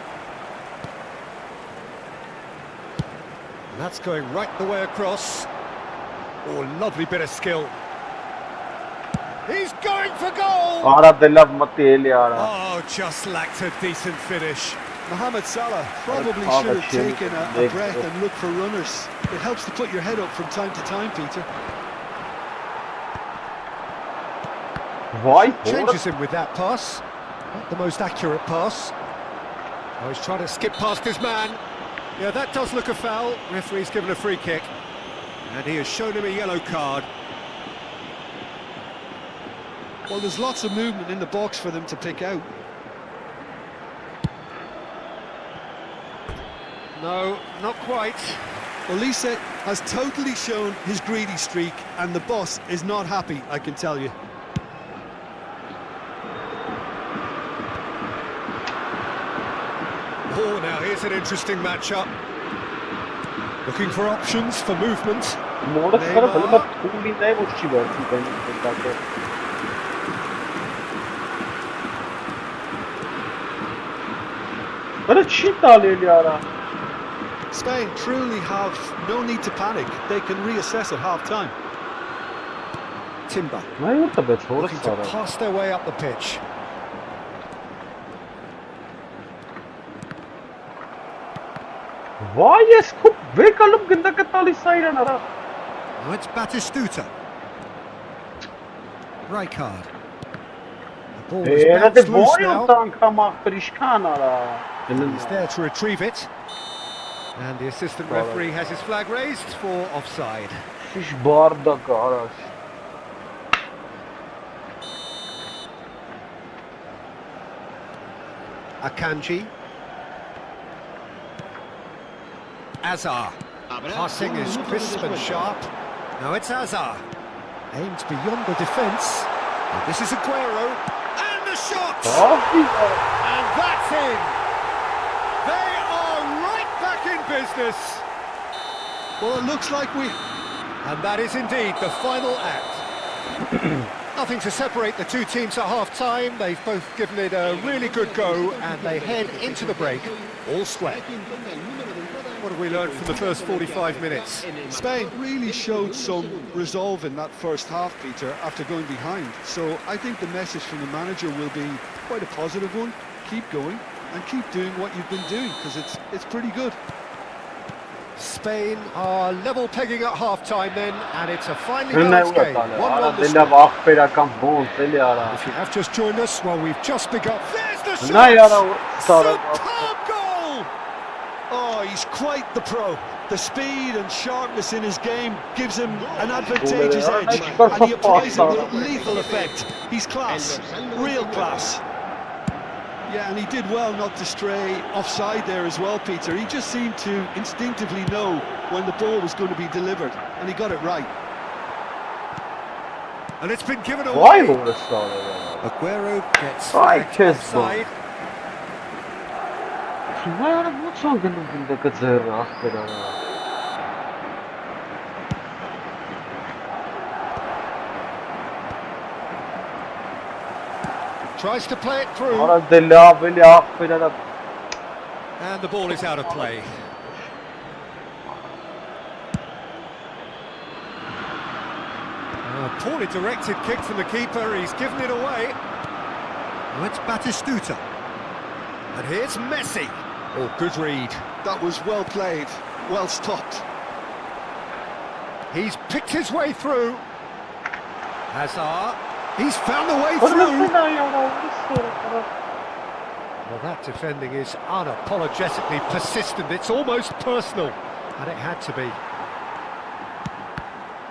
That's going right the way across. Oh, lovely bit of skill. He's going for goal! Oh, just lacked a decent finish. Mohamed Salah probably should have taken a breath and looked for runners. It helps to put your head up from time to time, Peter. Changes him with that pass. Not the most accurate pass. Oh, he's trying to skip past his man. Yeah, that does look a foul. Referee's given a free kick. And he has shown him a yellow card. Well, there's lots of movement in the box for them to pick out. No, not quite. Olise has totally shown his greedy streak, and the boss is not happy, I can tell you. Oh, now here's an interesting matchup. Looking for options for movement. Spain truly have no need to panic. They can reassess at half-time. Timber looking to pass their way up the pitch. Why is Vekalum Gindakatali side and Oh, it's Batistuta. Rijkaard. The ball is bounced loose now. He's there to retrieve it. And the assistant referee has his flag raised for offside. Akanji. Azar. Passing is crisp and sharp. Now it's Azar. Aimed beyond the defence. And this is Aguero. And the shot! And that's in! They are right back in business. Well, it looks like we... And that is indeed the final act. Nothing to separate the two teams at half-time. They've both given it a really good go, and they head into the break all square. What have we learned from the first 45 minutes? Spain really showed some resolve in that first half, Peter, after going behind. So I think the message from the manager will be quite a positive one. Keep going and keep doing what you've been doing, because it's pretty good. Spain are level pegging at half-time then, and it's a finely balanced game. 1-1 the score. If you have just joined us, well, we've just begun. There's the shot! Superb goal! Oh, he's quite the pro. The speed and sharpness in his game gives him an advantageous edge, and he applies it with lethal effect. He's class, real class. Yeah, and he did well not to stray offside there as well, Peter. He just seemed to instinctively know when the ball was going to be delivered, and he got it right. And it's been given away. Aguero gets offside. Tries to play it through. And the ball is out of play. A poorly directed kick from the keeper. He's given it away. Oh, it's Batistuta. And here's Messi. Oh, good read. That was well played, well stopped. He's picked his way through. Hazard. He's found the way through. Well, that defending is unapologetically persistent. It's almost personal. And it had to be.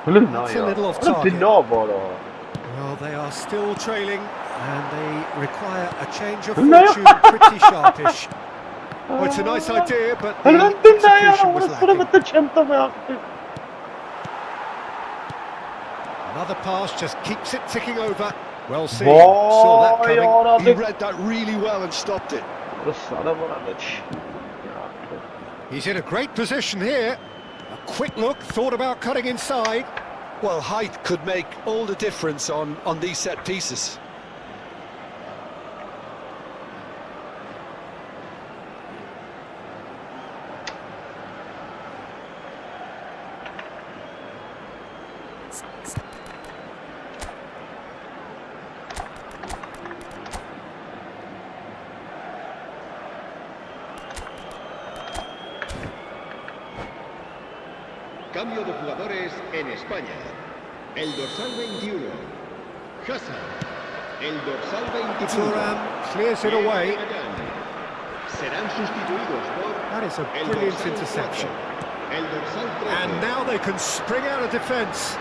That's a little off target. Well, they are still trailing, and they require a change of fortune pretty sharpish. Well, it's a nice idea, but the execution was lacking. Another pass just keeps it ticking over. Well seen, saw that coming. He read that really well and stopped it. He's in a great position here. A quick look, thought about cutting inside. Well, height could make all the difference on these set pieces. Cambio de jugadores en España. El dorsal 21. Hazard. El dorsal 25. Thuram clears it away. Serán sustituidos por That is a el brilliant dorsal interception. 4. El dorsal 13. And now they can spring out of defence.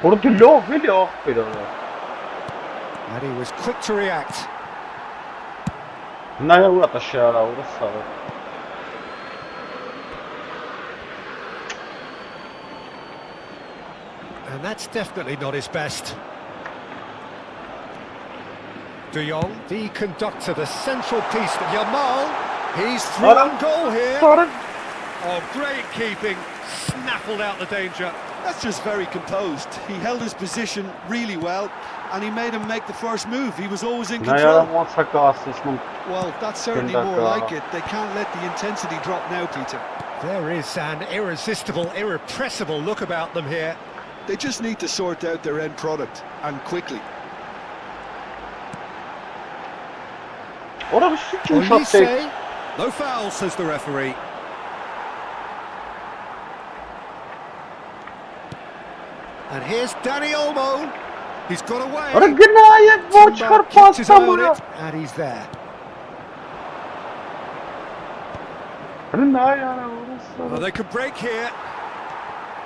Orada loh ve loh bir ona. And he was quick to react. Ne uğraş aşağı orası. And that's definitely not his best. De Jong, the conductor, the central piece. Yamal, he's through on goal here. Oh, great keeping, snaffled out the danger. That's just very composed. He held his position really well, and he made him make the first move. He was always in Ne control. yaramazsa kalsın. Well, that's certainly more like it. They can't let the intensity drop now, Peter. There is an irresistible, irrepressible look about them here. They just need to sort out their end product, and quickly. Orada bir şey yumuşak tek. Olise, no foul, says the referee. And here's Dani Olmo. He's got away. Orada gınayet bu çıkar Keeps his eye on pasta it, and he's there. Ne ya Well, orası. they could break here.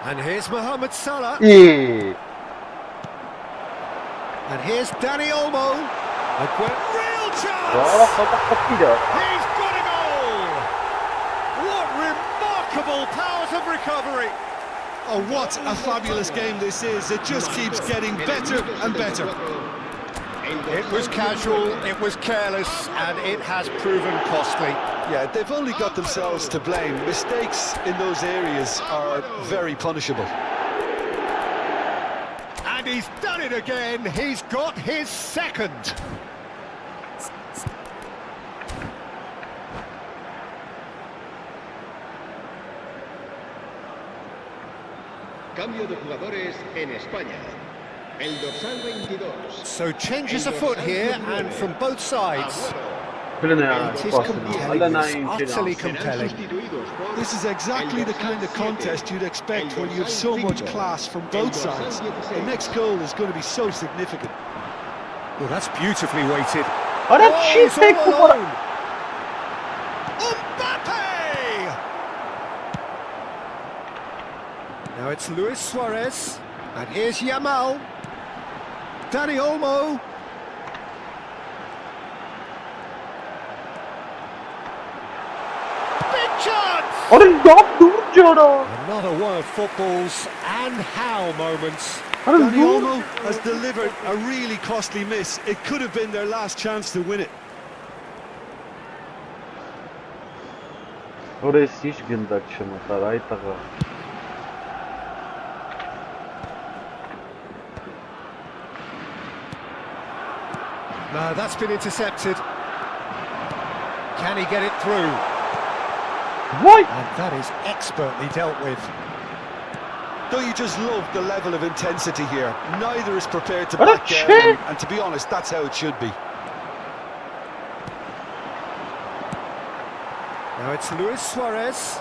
And here's Mohamed Salah. İyi. And here's Dani Olmo. Real chance! Valla kapatıydı. He's got a goal! What remarkable powers of recovery! Oh, what a fabulous game this is. It just keeps getting better and better. It was casual, it was careless, and it has proven costly. Yeah, they've only got themselves to blame. Mistakes in those areas are very punishable. And he's done it again. He's got his second. Cambio de jugadores en España. El dorsal 22. So changes afoot here, and from both sides. Böyle ne ya? It is Pasta. compelling, Allah it's ne utterly imkanı. compelling. This is exactly the kind of contest you'd expect when you have so much class from both sides. The next goal is going to be so significant. Well, that's beautifully weighted. Orada Oh, çift he's tek all bu kadar. alone. Mbappe! Now it's Luis Suarez, and here's Yamal. Dani Olmo. Big chance! Orada yaptı canım. Another one of football's and how moments. Dani Olmo has delivered a really costly miss. It could have been their last chance to win it. Orası hiç gündak şunu ay taga. No, that's been intercepted. Can he get it through? Vay. And that is expertly dealt with. Don't you just love the level of intensity here? Neither is prepared to What a back down, shit! and to be honest, that's how it should be. Now it's Luis Suarez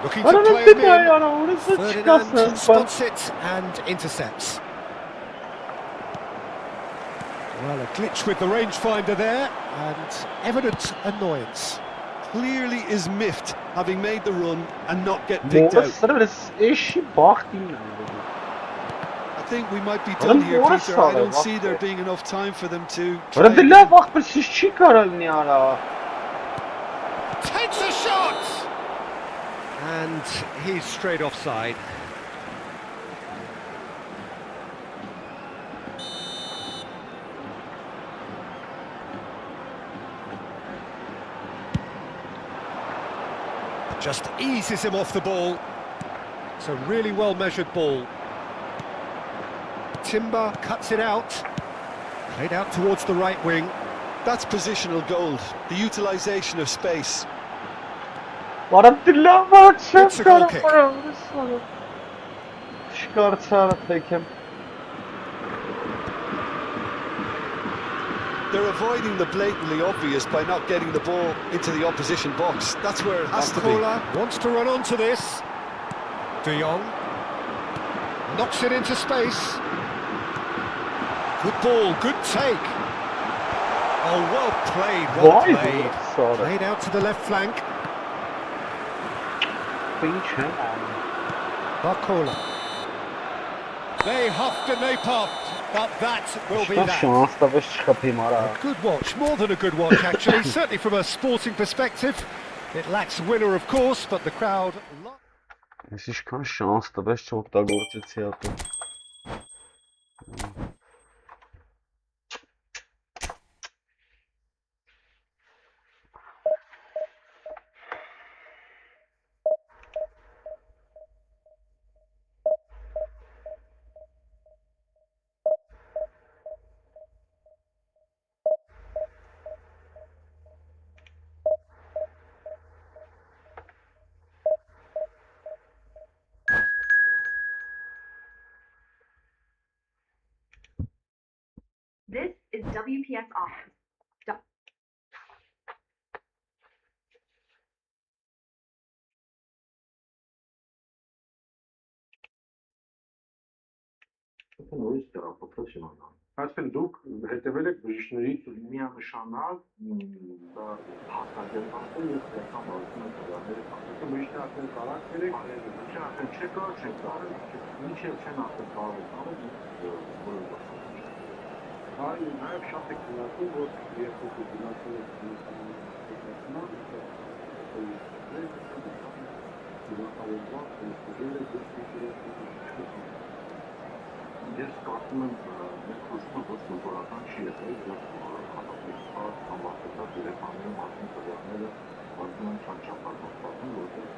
looking to Orada play him bir ya in. ya orası Ferdinand çıkarsın. spots it and intercepts. Well, a glitch with the rangefinder there, and evident annoyance. Clearly is miffed, having made the run and not get picked out. Orası biraz eşi bak değil mi? I think we might be done here, Orada Peter. I sağlam, don't see bak. there being enough time for them to try Orada and- la bak bir siz çıkarın ya. Takes a shot! And he's straight offside. Just eases him off the ball. It's a really well measured ball. Timber cuts it out. Played out towards the right wing. That's positional gold, the utilisation of space. Orada la bak It's a goal kick. Çıkartsana tekim. They're avoiding the blatantly obvious by not getting the ball into the opposition box. That's where it has to be. Barcola wants to run onto this. De Jong. Knocks it into space. Good ball, good take. Oh, well played, well played. Played out to the left flank. Barcola. They huffed and they puffed, but that will be that. A good watch, more than a good watch actually, certainly from a sporting perspective. It lacks winner of course, but the crowd... Այսիշքան շանս տվեց չօգտագործեցի ապա։ This is WPS office. Նույնիսկ տեղափոխվեցին անան։ Այսինքն դուք հետևել եք բժիշկների միանշանակ դա հաստատել եւ տեղական բաժնի ծրագրերը կազմել։ Բժիշկները ասել կարան երեք, բժիշկները ասել չեք կարող, չեք կարող։ Ինչեւ չեն ասել կարող եք, Այ նաև շատ է գնացում, որ երբ դուք գնացել եք Ես կարծում եմ մեր խոշորը ոչ մոտորական չի եղել, որ խաղապետար համարտակած երեխաների մասին տվյալները բացում են չանչափարմատվածում, որտեղ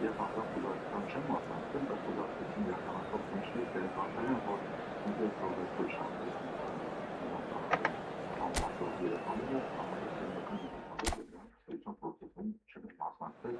ես հաղթան խուզարկության չեմ մասնակցել, բայց խուզարկություն իրականացող քննիչների տեղեկացել են, որ ինձ պրոգրեսոր շանսեր համարտակող երեխաները համարտակական դիպակով դրանք ստեղծան պրոցեսում չեն մասնակցել,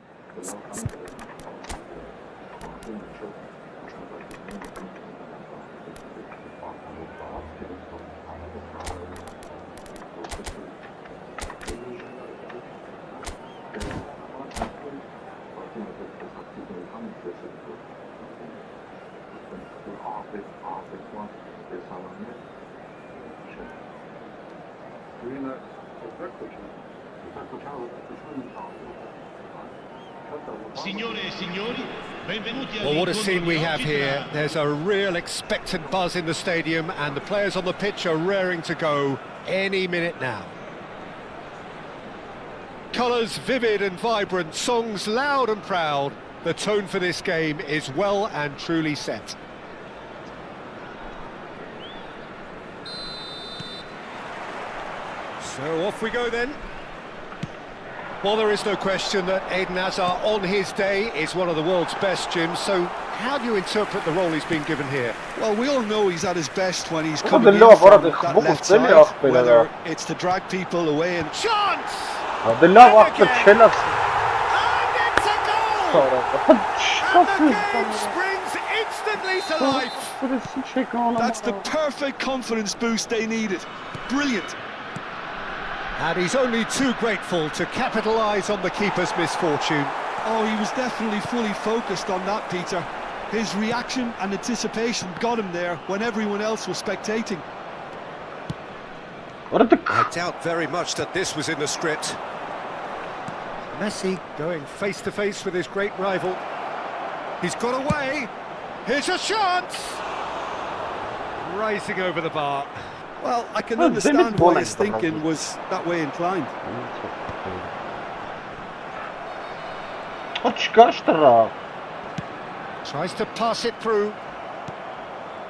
Well, what a scene we have here. There's a real expectant buzz in the stadium and the players on the pitch are raring to go any minute now. Colours vivid and vibrant, songs loud and proud. The tone for this game is well and truly set. So off we go then. Well, there is no question that Eden Hazard on his day is one of the world's best, Jim, so how do you interpret the role he's been given here? Well, we all know he's at his best when he's coming in from that left side, whether it's to drag people away and... Chance! And it's a goal! And the game springs instantly to life! That's the perfect confidence boost they needed. Brilliant. And he's only too grateful to capitalise on the keeper's misfortune. Oh, he was definitely fully focused on that, Peter. His reaction and anticipation got him there when everyone else was spectating. I doubt very much that this was in the script. Messi going face to face with his great rival. He's got away. Here's a chance! Rising over the bar. Well, I can understand why his thinking was that way inclined. Tries to pass it through.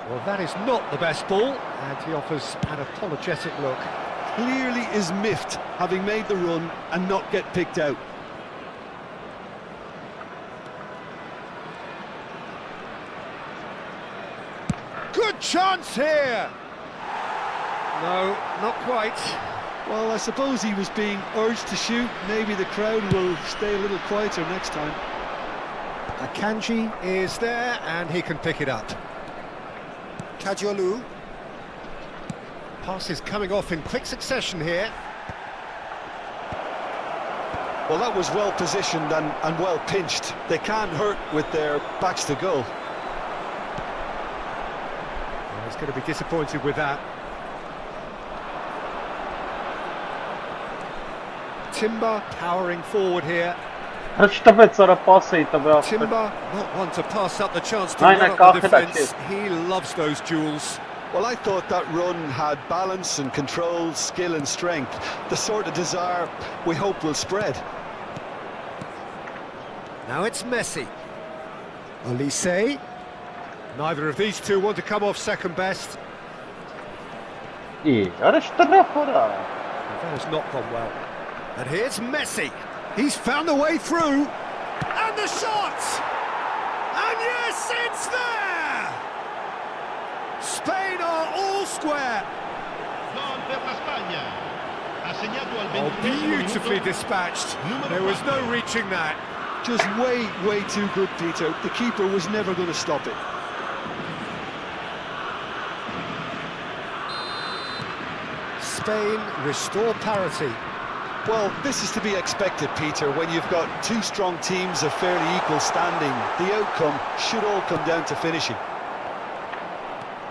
Well, that is not the best ball, and he offers an apologetic look. Clearly is miffed, having made the run and not get picked out. Good chance here! No, not quite. Well, I suppose he was being urged to shoot. Maybe the crowd will stay a little quieter next time. Akanji is there, and he can pick it up. Kajolu. Pass is coming off in quick succession here. Well, that was well positioned and well pinched. They can't hurt with their backs to goal. Well, he's going to be disappointed with that. Timber powering forward here. Timber, not one to pass up the chance to run up the defence. He loves those duels. Well, I thought that run had balance and control, skill and strength. The sort of desire we hope will spread. Now it's Messi. Olise. Neither of these two want to come off second best. That has not gone well. And here's Messi. He's found a way through. And the shot! And yes, it's there! Spain are all square. Oh, beautifully dispatched. There was no reaching that. Just way too good, Peter. The keeper was never going to stop it. Spain restore parity. Well, this is to be expected, Peter, when you've got two strong teams of fairly equal standing. The outcome should all come down to finishing.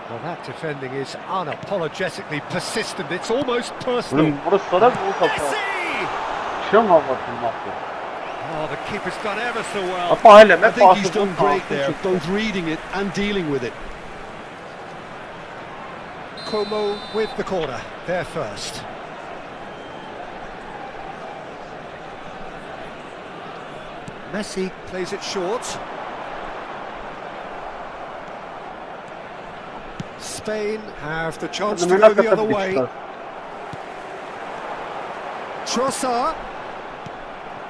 Well, that defending is unapologetically persistent. It's almost personal. Messi! Oh, the keeper's done ever so well. I think he's done great there, both reading it and dealing with it. Como with the corner, there first. Messi plays it short. Spain have the chance to go the other way. Trossard.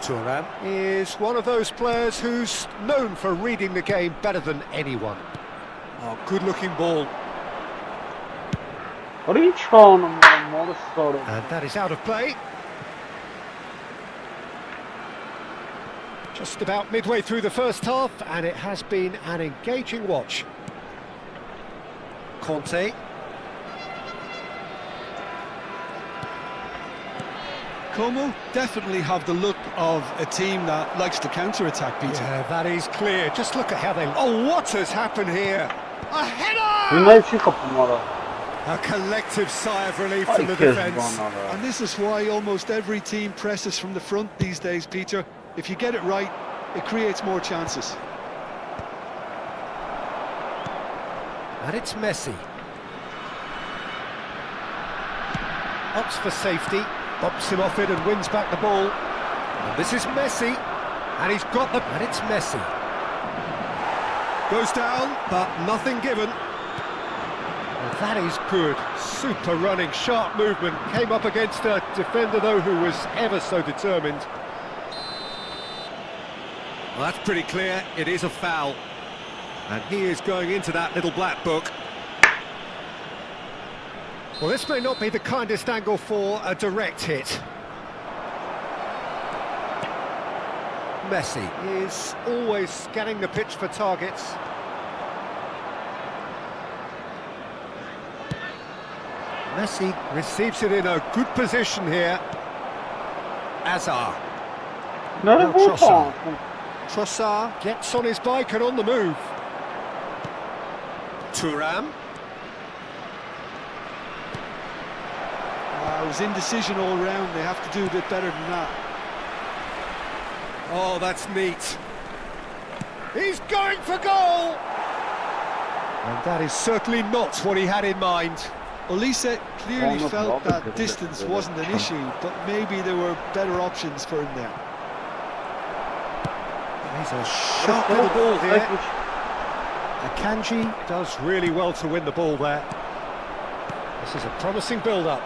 Thuram is one of those players who's known for reading the game better than anyone. Oh, good-looking ball. And that is out of play. Just about midway through the first half, and it has been an engaging watch. Conte. Como definitely have the look of a team that likes to counter-attack, Peter. Yeah, that is clear. Just look at how they... Oh, what has happened here? A header! A collective sigh of relief from the defence. And this is why almost every team presses from the front these days, Peter. If you get it right, it creates more chances. And it's Messi. Opts for safety. Bops him off it and wins back the ball. And this is Messi. And he's got the... And it's Messi. Goes down, but nothing given. Well, that is good. Super running, sharp movement. Came up against a defender, though, who was ever so determined. Well, that's pretty clear. It is a foul. And he is going into that little black book. Well, this may not be the kindest angle for a direct hit. Messi is always scanning the pitch for targets. Messi receives it in a good position here. Azar. Now Trossard. Trossard gets on his bike and on the move. Thuram. It was indecision all round. They have to do a bit better than that. Oh, that's neat. He's going for goal! And that is certainly not what he had in mind. Olise clearly felt that distance wasn't an issue, but maybe there were better options for him there. He's a sharp little ball here. Akanji does really well to win the ball there. This is a promising build-up.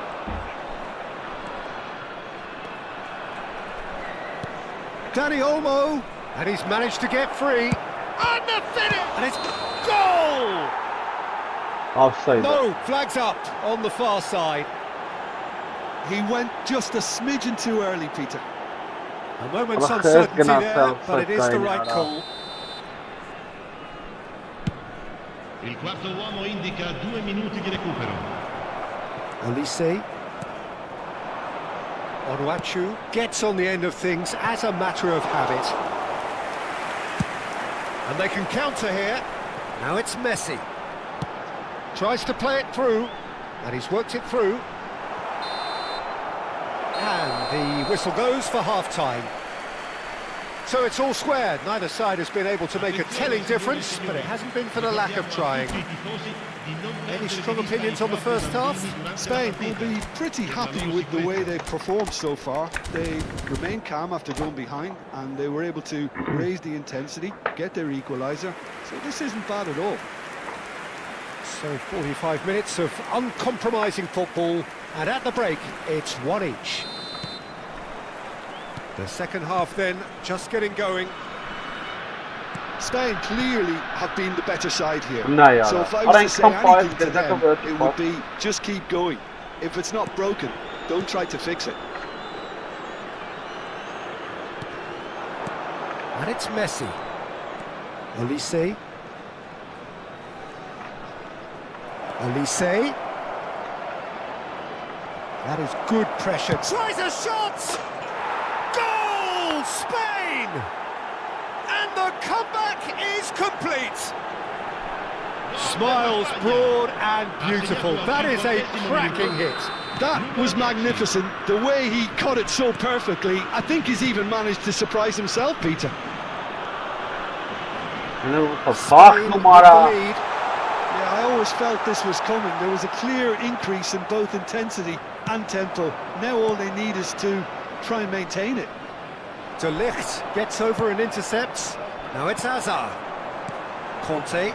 Dani Olmo, and he's managed to get free. And the finish! And it's goal! Offside. No, flags up on the far side. He went just a smidgen too early, Peter. A moment's uncertainty there, but it is the right call. Il quarto uomo indica 2 minuti di recupero. Olise. Onuachu gets on the end of things as a matter of habit. And they can counter here. Now it's Messi. Tries to play it through, and he's worked it through. And the whistle goes for half-time. So it's all squared. Neither side has been able to make a telling difference, but it hasn't been for the lack of trying. Any strong opinions on the first half? Spain will be pretty happy with the way they've performed so far. They remained calm after going behind, and they were able to raise the intensity, get their equaliser. So this isn't bad at all. So 45 minutes of uncompromising football, and at the break, it's one each. The second half then, just getting going. Spain clearly have been the better side here. No, So if I was to say anything to them, it would be just keep going. If it's not broken, don't try to fix it. And it's Messi. Olise. Olise. That is good pressure. Tries a shot! Goal! Spain! And the comeback is complete. Smiles broad and beautiful. That is a cracking hit. That was magnificent. The way he caught it so perfectly, I think he's even managed to surprise himself, Peter. Spain with the lead. Yeah, I always felt this was coming. There was a clear increase in both intensity and tempo. Now all they need is to try and maintain it. De Ligt gets over and intercepts. Now it's Hazard. Conte.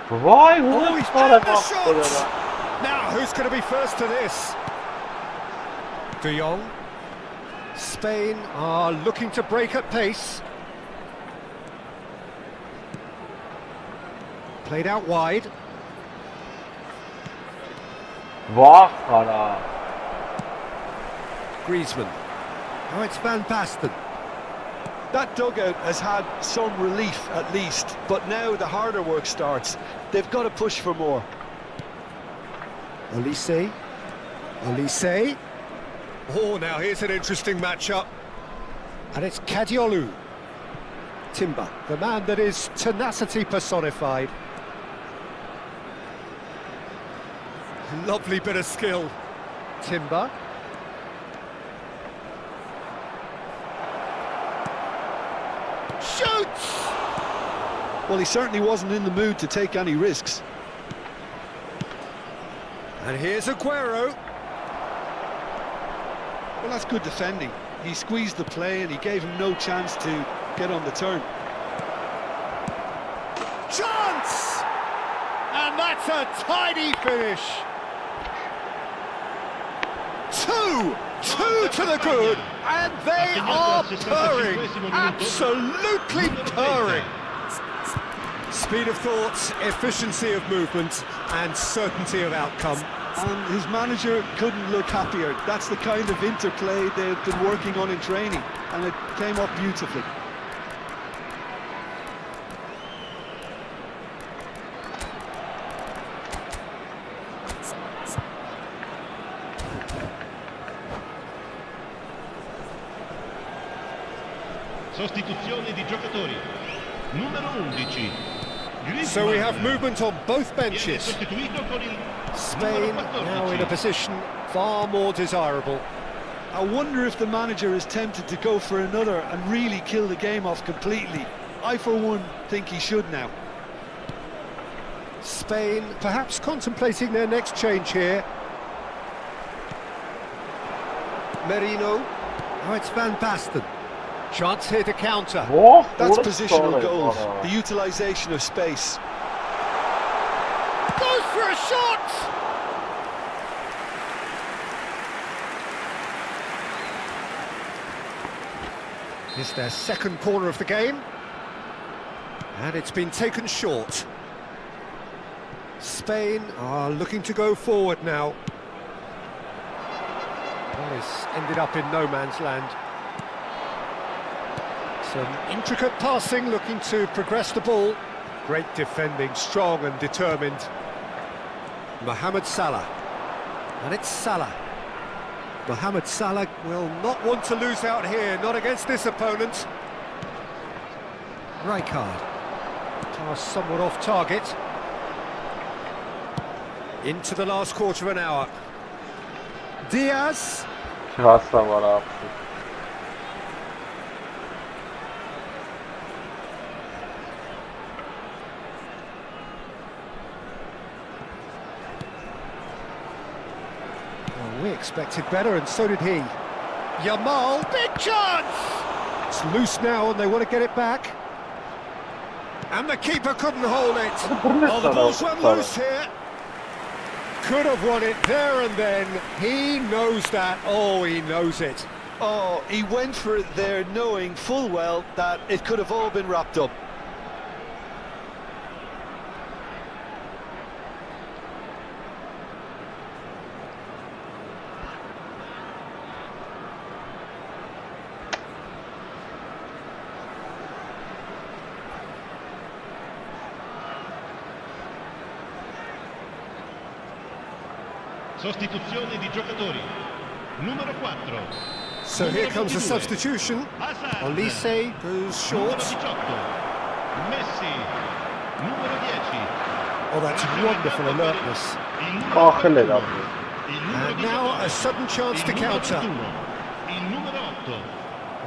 Why? Oh, he's found the shot! Now, who's going to be first to this? De Jong. Spain are looking to break at pace. Played out wide. Griezmann. Now it's Van Basten. That dugout has had some relief at least, but now the harder work starts. They've got to push for more. Olise. Olise. Oh, now here's an interesting matchup. And it's Kadiolu. Timber, the man that is tenacity personified. Lovely bit of skill. Timber. Shoots! Well, he certainly wasn't in the mood to take any risks. And here's Aguero. Well, that's good defending. He squeezed the play and he gave him no chance to get on the turn. Chance! And that's a tidy finish. Two to the good, and they are purring, absolutely purring. Speed of thought, efficiency of movement, and certainty of outcome. And his manager couldn't look happier. That's the kind of interplay they've been working on in training, and it came up beautifully. Sostituzione di giocatori. Numero 11. So we have movement on both benches. Spain now in a position far more desirable. I wonder if the manager is tempted to go for another and really kill the game off completely. I, for one, think he should now. Spain perhaps contemplating their next change here. Merino. Now it's Van Basten. Chance here to counter. That's positional goals, the utilisation of space. Goes for a shot! It's their second corner of the game. And it's been taken short. Spain are looking to go forward now. This ended up in no man's land. Some intricate passing, looking to progress the ball. Great defending, strong and determined. Mohamed Salah. And it's Salah. Mohamed Salah will not want to lose out here, not against this opponent. Rijkaard. Pass somewhat off target. Into the last quarter of an hour. Diaz. Şurası var abi. Well, we expected better, and so did he. Yamal, big chance! It's loose now, and they want to get it back. And the keeper couldn't hold it. Oh, the ball's run loose here. Could have won it there and then. He knows that. Oh, he knows it. Oh, he went for it there knowing full well that it could have all been wrapped up. Sostituzione di giocatori. Numero 4. So here comes the substitution. Olise goes short. Messi. Numero 10. Oh, that's wonderful alertness. Kahil abi. And now a sudden chance to counter. Il numero 8.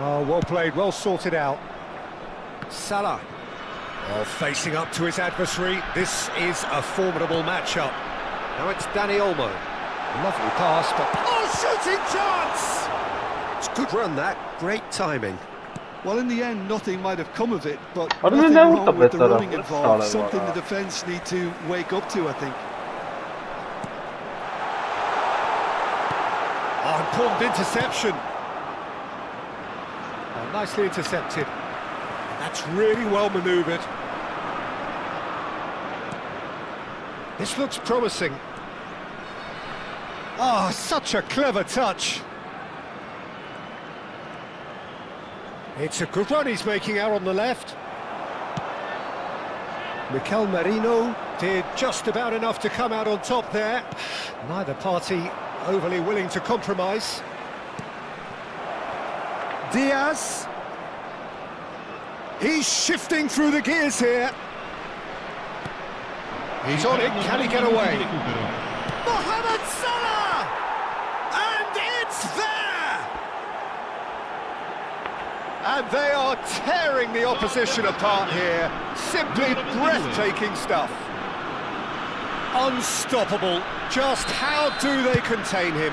Oh, well played, well sorted out. Salah. Oh, facing up to his adversary. This is a formidable matchup. Now it's Dani Olmo. Lovely pass, but... Oh, shooting chance! It's a good run, that. Great timing. Well, in the end, nothing might have come of it, but I don't nothing know wrong what with the the running better involved. style Something was. the defence need to wake up to, I think. Oh, important interception. Oh, nicely intercepted. That's really well manoeuvred. This looks promising. Oh, such a clever touch. It's a good run he's making out on the left. Mikel Merino did just about enough to come out on top there. Neither party overly willing to compromise. Diaz. He's shifting through the gears here. He's on it, can he get away? Mohamed Salah! And it's there! And they are tearing the opposition apart here. Simply breathtaking stuff. Unstoppable. Just how do they contain him?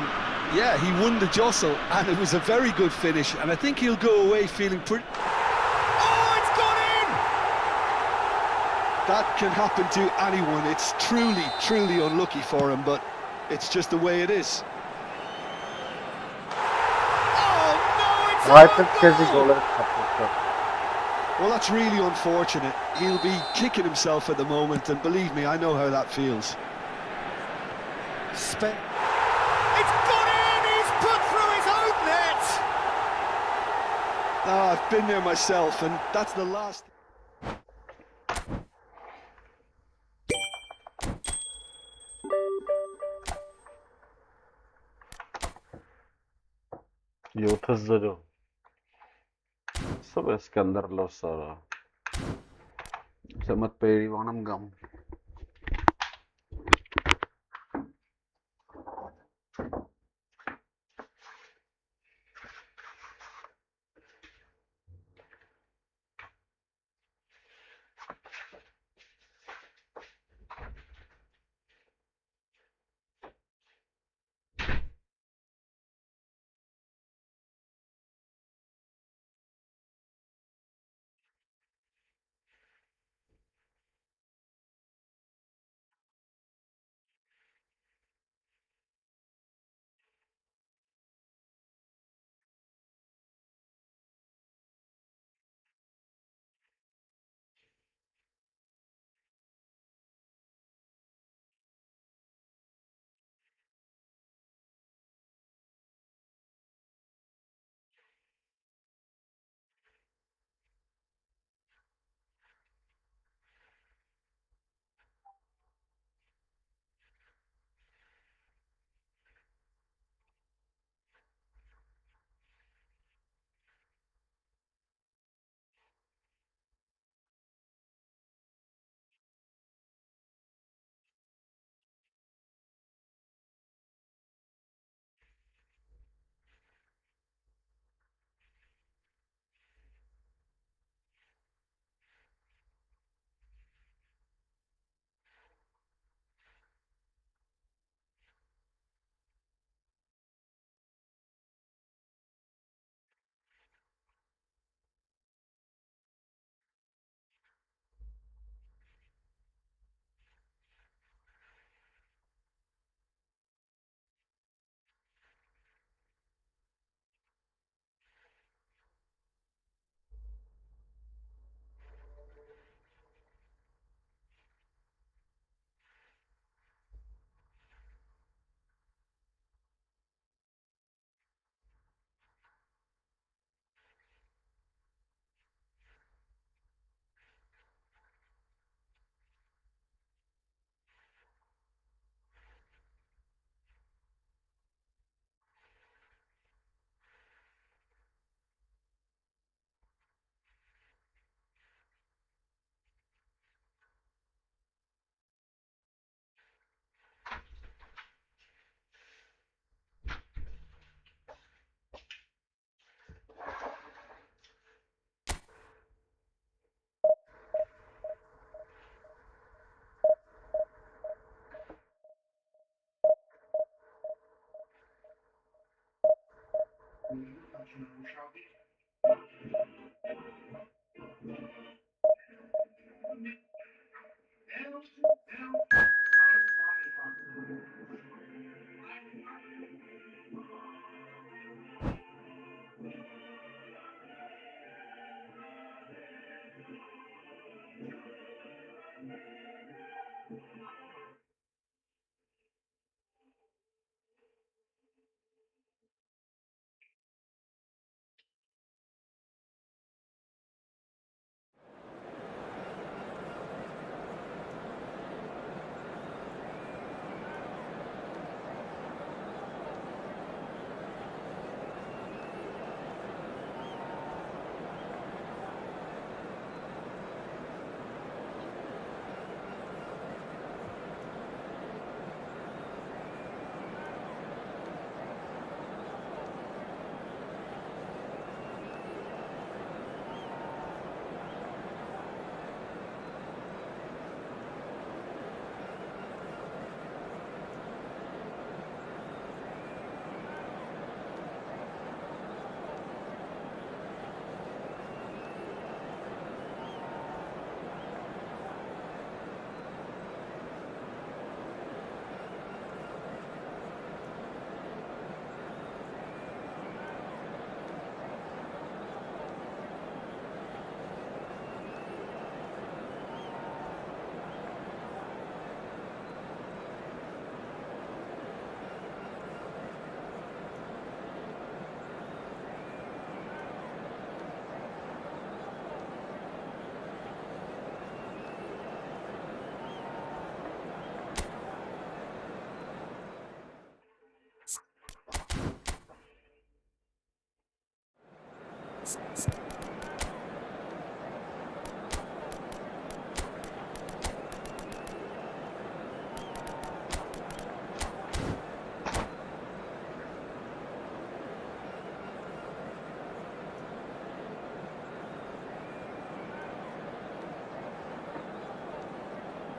Yeah, he won the jostle, and it was a very good finish, and I think he'll go away feeling pretty... Oh, it's gone in! That can happen to anyone. It's truly, truly unlucky for him, but it's just the way it is. Oh, no, it's Artık a kezi goal! golleri kapatıyor. Well, that's really unfortunate. He'll be kicking himself at the moment, and believe me, I know how that feels. It's gone in! He's put through his own net! Ah, I've been there myself, and that's the last... Йотазарю. सब इसके अंदर लो सारा समझ peri Vaanam gum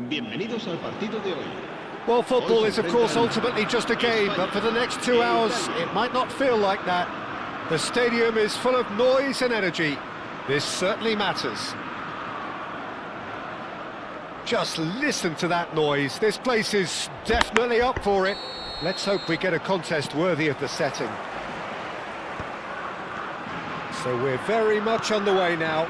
Bienvenidos al partido de hoy. Well, football is of course ultimately just a game, but for the next 2 hours it might not feel like that. The stadium is full of noise and energy. This certainly matters. Just listen to that noise. This place is definitely up for it. Let's hope we get a contest worthy of the setting. So we're very much underway now.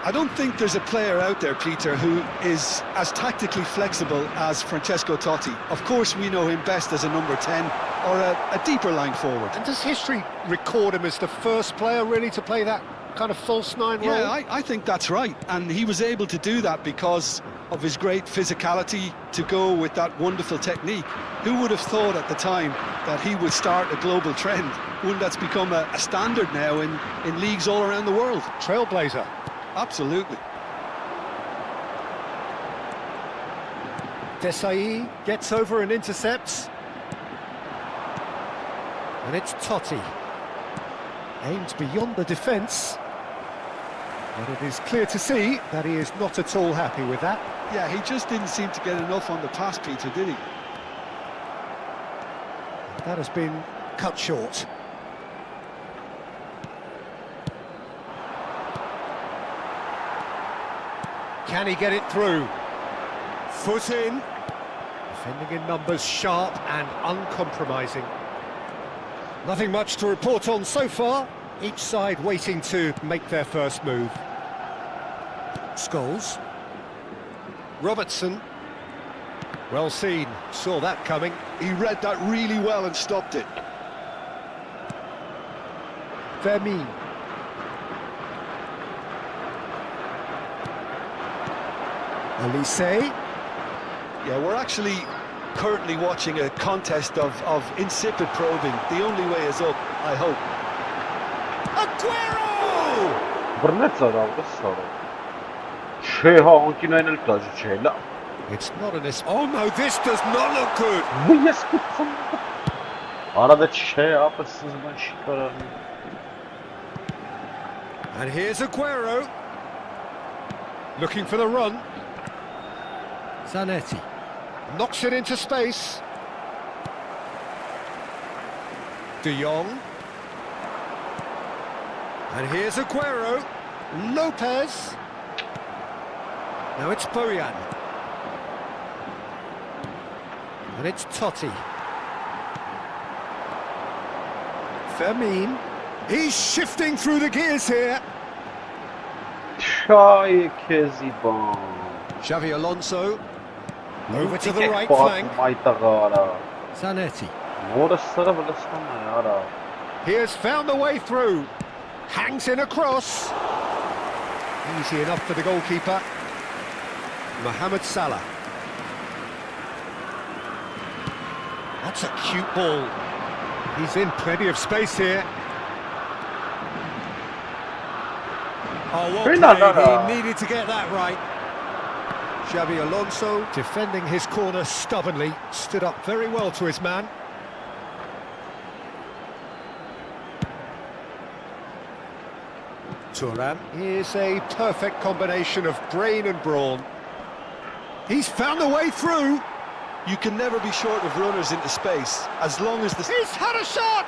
I don't think there's a player out there, Peter, who is as tactically flexible as Francesco Totti. Of course, we know him best as a number 10 or a deeper line forward. And does history record him as the first player really to play that kind of false nine role? Yeah, I think that's right. And he was able to do that because of his great physicality to go with that wonderful technique. Who would have thought at the time that he would start a global trend, one that's become a standard now in leagues all around the world? Trailblazer. Absolutely. Desai gets over and intercepts. And it's Totti. Aimed beyond the defence. But it is clear to see that he is not at all happy with that. Yeah, he just didn't seem to get enough on the pass, Peter, did he? That has been cut short. Can he get it through? Foot in. Defending in numbers, sharp and uncompromising. Nothing much to report on so far. Each side waiting to make their first move. Scholes. Robertson. Well seen, saw that coming. He read that really well and stopped it. Vermeer. Elise. Yeah, we're actually currently watching a contest of insipid probing. The only way is up, I hope. Aguero! It's not an... Oh no, this does not look good! And here's Aguero. Looking for the run. Zanetti. Knocks it into space. De Jong. And here's Aguero. Lopez. Now it's Bojan. And it's Totti. Fermin. He's shifting through the gears here. Çay keziban. Xavi Alonso. Over to the right flank. Zanetti. He has found the way through. Hangs in a cross. Easy enough for the goalkeeper. Mohamed Salah. That's a cute ball. He's in plenty of space here. Oh, what play. He needed to get that right. Xavi Alonso defending his corner stubbornly, stood up very well to his man. Thuram is a perfect combination of brain and brawn. He's found the way through. You can never be short of runners into space, as long as the... He's had a shot!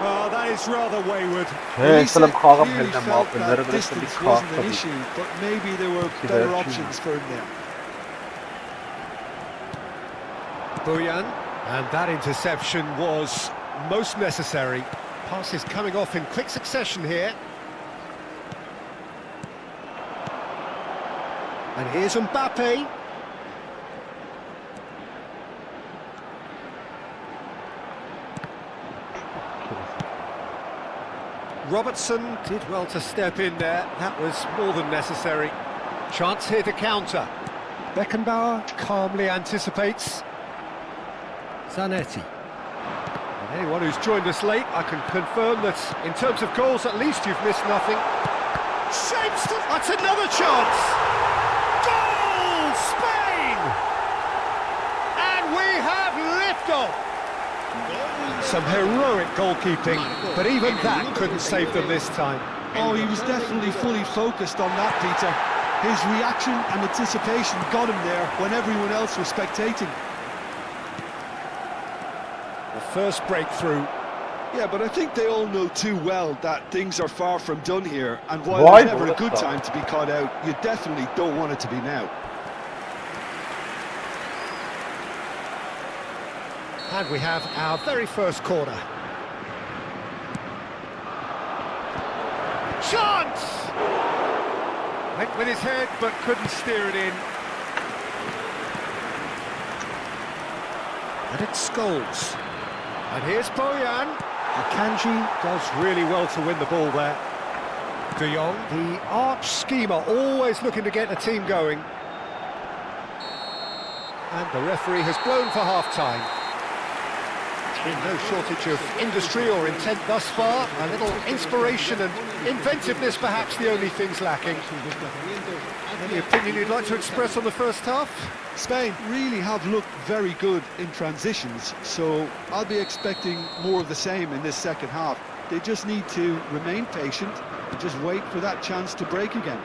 Oh, that is rather wayward. He said clearly felt that distance wasn't an issue, but maybe there were better options for him there. Bojan, and that interception was most necessary. Pass is coming off in quick succession here. And here's Mbappe. Robertson did well to step in there. That was more than necessary. Chance here to counter. Beckenbauer calmly anticipates. Zanetti. And anyone who's joined us late, I can confirm that in terms of goals, at least you've missed nothing. Shapes to... That's another chance! Goal! Spain! And we have liftoff! Some heroic goalkeeping, but even that couldn't save them this time. Oh, he was definitely fully focused on that, Peter. His reaction and anticipation got him there when everyone else was spectating. The first breakthrough. Yeah, but I think they all know too well that things are far from done here, and while it's never a good time to be caught out, you definitely don't want it to be now. And we have our very first corner. Chance! Went with his head, but couldn't steer it in. And it's Scholes. And here's Bojan. Akanji does really well to win the ball there. De Jong, the arch schemer, always looking to get the team going. And the referee has blown for half-time. No shortage of industry or intent thus far. A little inspiration and inventiveness, perhaps the only things lacking. Any opinion you'd like to express on the first half? Spain really have looked very good in transitions, so I'll be expecting more of the same in this second half. They just need to remain patient and just wait for that chance to break again.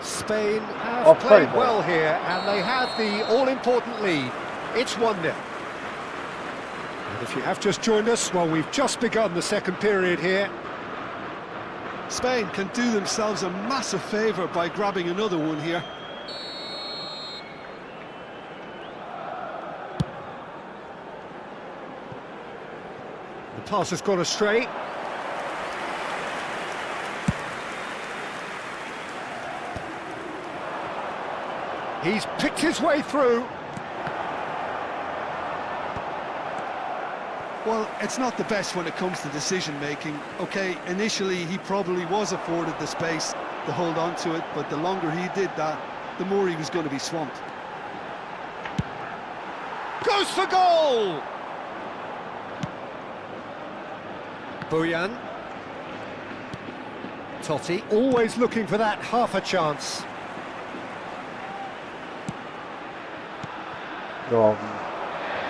Spain have played well here, and they have the all-important lead. It's 1-0. And if you have just joined us, well, we've just begun the second period here. Spain can do themselves a massive favour by grabbing another one here. The pass has gone astray. He's picked his way through. Well, it's not the best when it comes to decision-making. OK, initially he probably was afforded the space to hold on to it, but the longer he did that, the more he was going to be swamped. Goes for goal! Bojan. Totti, always looking for that half a chance.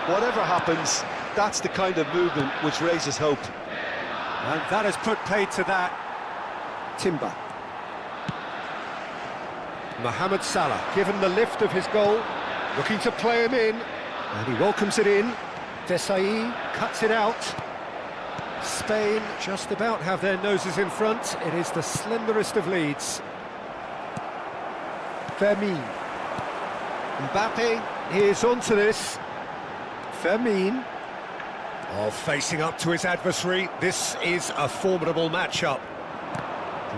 Whatever happens, that's the kind of movement which raises hope. And that has put paid to that. Timber. Mohamed Salah, given the lift of his goal, looking to play him in, and he welcomes it in. Desai cuts it out. Spain just about have their noses in front. It is the slenderest of leads. Fermin. Mbappe is onto this. Fermin. Oh, facing up to his adversary. This is a formidable matchup.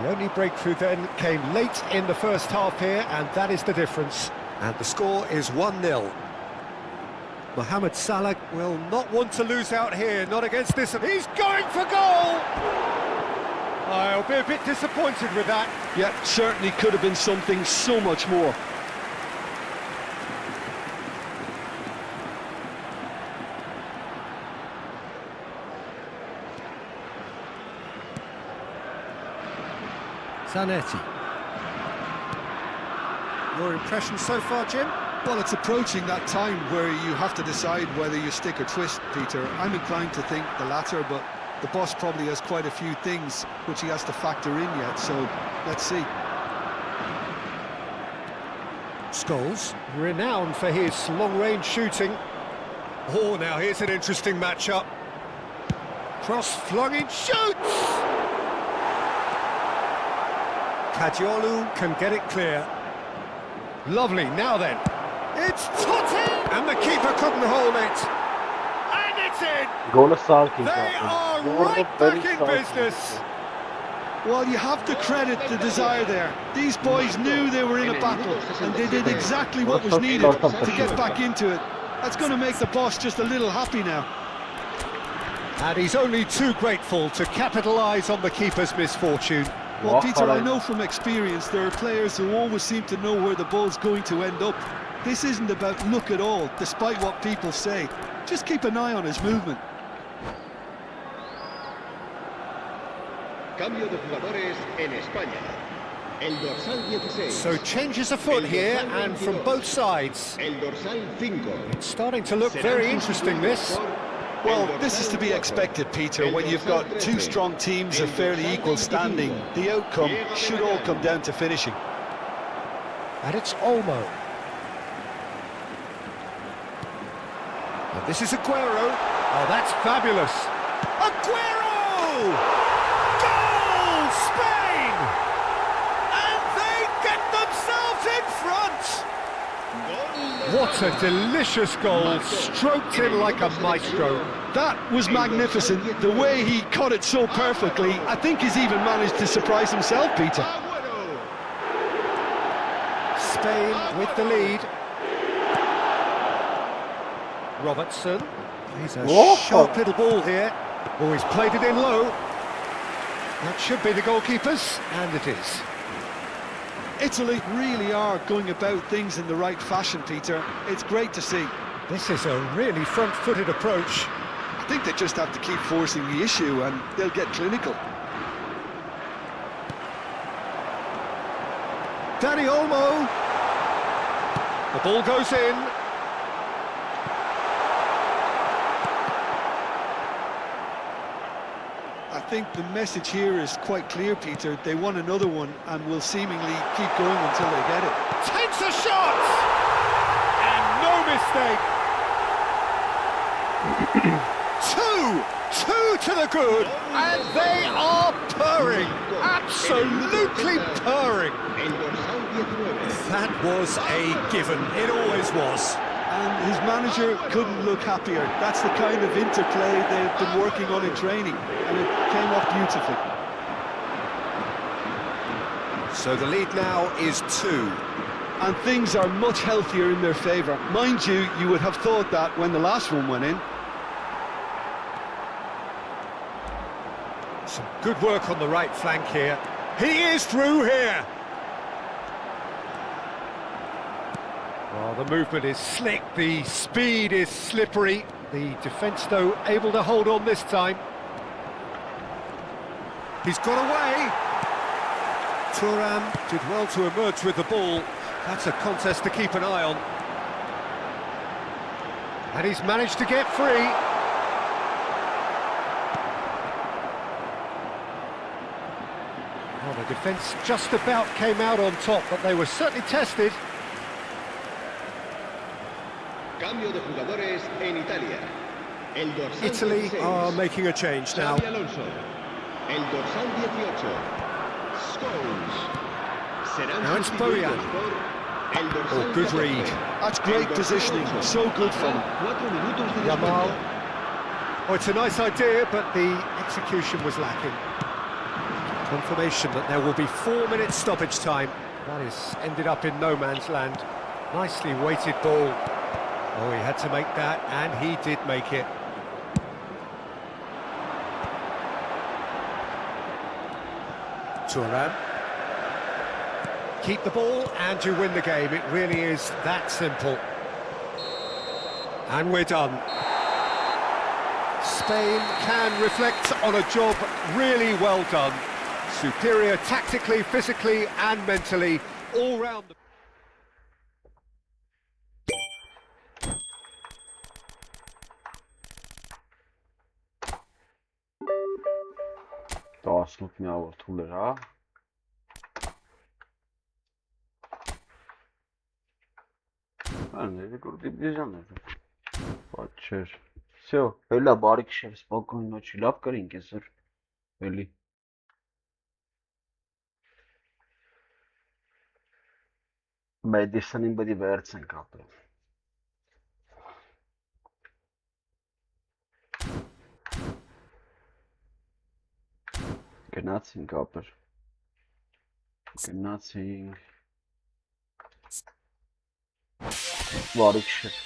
The only breakthrough then came late in the first half here, and that is the difference. And the score is 1-0. Mohamed Salah will not want to lose out here, not against this. He's going for goal! I'll be a bit disappointed with that. Yeah, certainly could have been something so much more. Zanetti. Your impression so far, Jim? Well, it's approaching that time where you have to decide whether you stick or twist, Peter. I'm inclined to think the latter, but the boss probably has quite a few things which he has to factor in yet, so let's see. Scholes, renowned for his long-range shooting. Oh, now here's an interesting matchup. Cross flung in, shoots! Cadiolu can get it clear. Lovely, now then. It's Totti! And the keeper couldn't hold it. And it's in! Goal sakin. They are right back in business. Well, you have to credit the desire there. These boys knew they were in a battle, and they did exactly what was needed to get back into it. That's going to make the boss just a little happy now. And he's only too grateful to capitalise on the keeper's misfortune. Well, Peter, I know from experience there are players who always seem to know where the ball's going to end up. This isn't about luck at all, despite what people say. Just keep an eye on his movement. Cambio de jugadores en España. El dorsal 16. So changes afoot here, and from both sides. El dorsal 5. It's starting to look very interesting, this. Well, this is to be expected, Peter, when you've got two strong teams of fairly equal standing. The outcome should all come down to finishing. And it's Olmo. And this is Aguero. Oh, that's fabulous. Aguero! Goal, Spain! And they get themselves in front! What a delicious goal, stroked in like a maestro. That was magnificent. The way he caught it so perfectly, I think he's even managed to surprise himself, Peter. Spain with the lead. Robertson. He's a sharp little ball here. Oh, he's played it in low. That should be the goalkeeper's, and it is. Italy really are going about things in the right fashion, Peter. It's great to see. This is a really front-footed approach. I think they just have to keep forcing the issue and they'll get clinical. Dani Olmo. The ball goes in. I think the message here is quite clear, Peter. They want another one and will seemingly keep going until they get it. Takes a shot! And no mistake! Two to the good, and they are purring, absolutely purring. That was a given, it always was. And his manager couldn't look happier. That's the kind of interplay they've been working on in training, and it came off beautifully. So the lead now is 2. And things are much healthier in their favour. Mind you, you would have thought that when the last one went in. Some good work on the right flank here. He is through here. Well, the movement is slick, the speed is slippery. The defence, though, able to hold on this time. He's got away. Thuram did well to emerge with the ball. That's a contest to keep an eye on. And he's managed to get free. Well, the defence just about came out on top, but they were certainly tested. Cambio de jugadores en Italia. El dorsal Italy 16. are making a change now. Xavi Alonso. El dorsal 18. Scholes. Serán Now it's sustituidos Bojan. por el dorsal Oh, good 14. read. That's great positioning, so good from him. 4 minutos de Yamal. descuento. Oh, it's a nice idea, but the execution was lacking. Confirmation that there will be 4 minutes stoppage time. That is ended up in no man's land. Nicely weighted ball. Oh, he had to make that, and he did make it. Thuram. Keep the ball and you win the game. It really is that simple. And we're done. Spain can reflect on a job really well done. Superior tactically, physically and mentally, all round. Տասնութ միավոր թուլ էր, հա։ Այլ երկու դիվիզիան էր։ Բայց չէր։ Всё, հելա բարի քշեր, спокойной ночи, լավ կրինք այսօր։ Էլի։ Մեդիսոնին պետք է վերցենք ապրել։ Գնացինք ապր։ Գնացինք։ Բարի քշեր։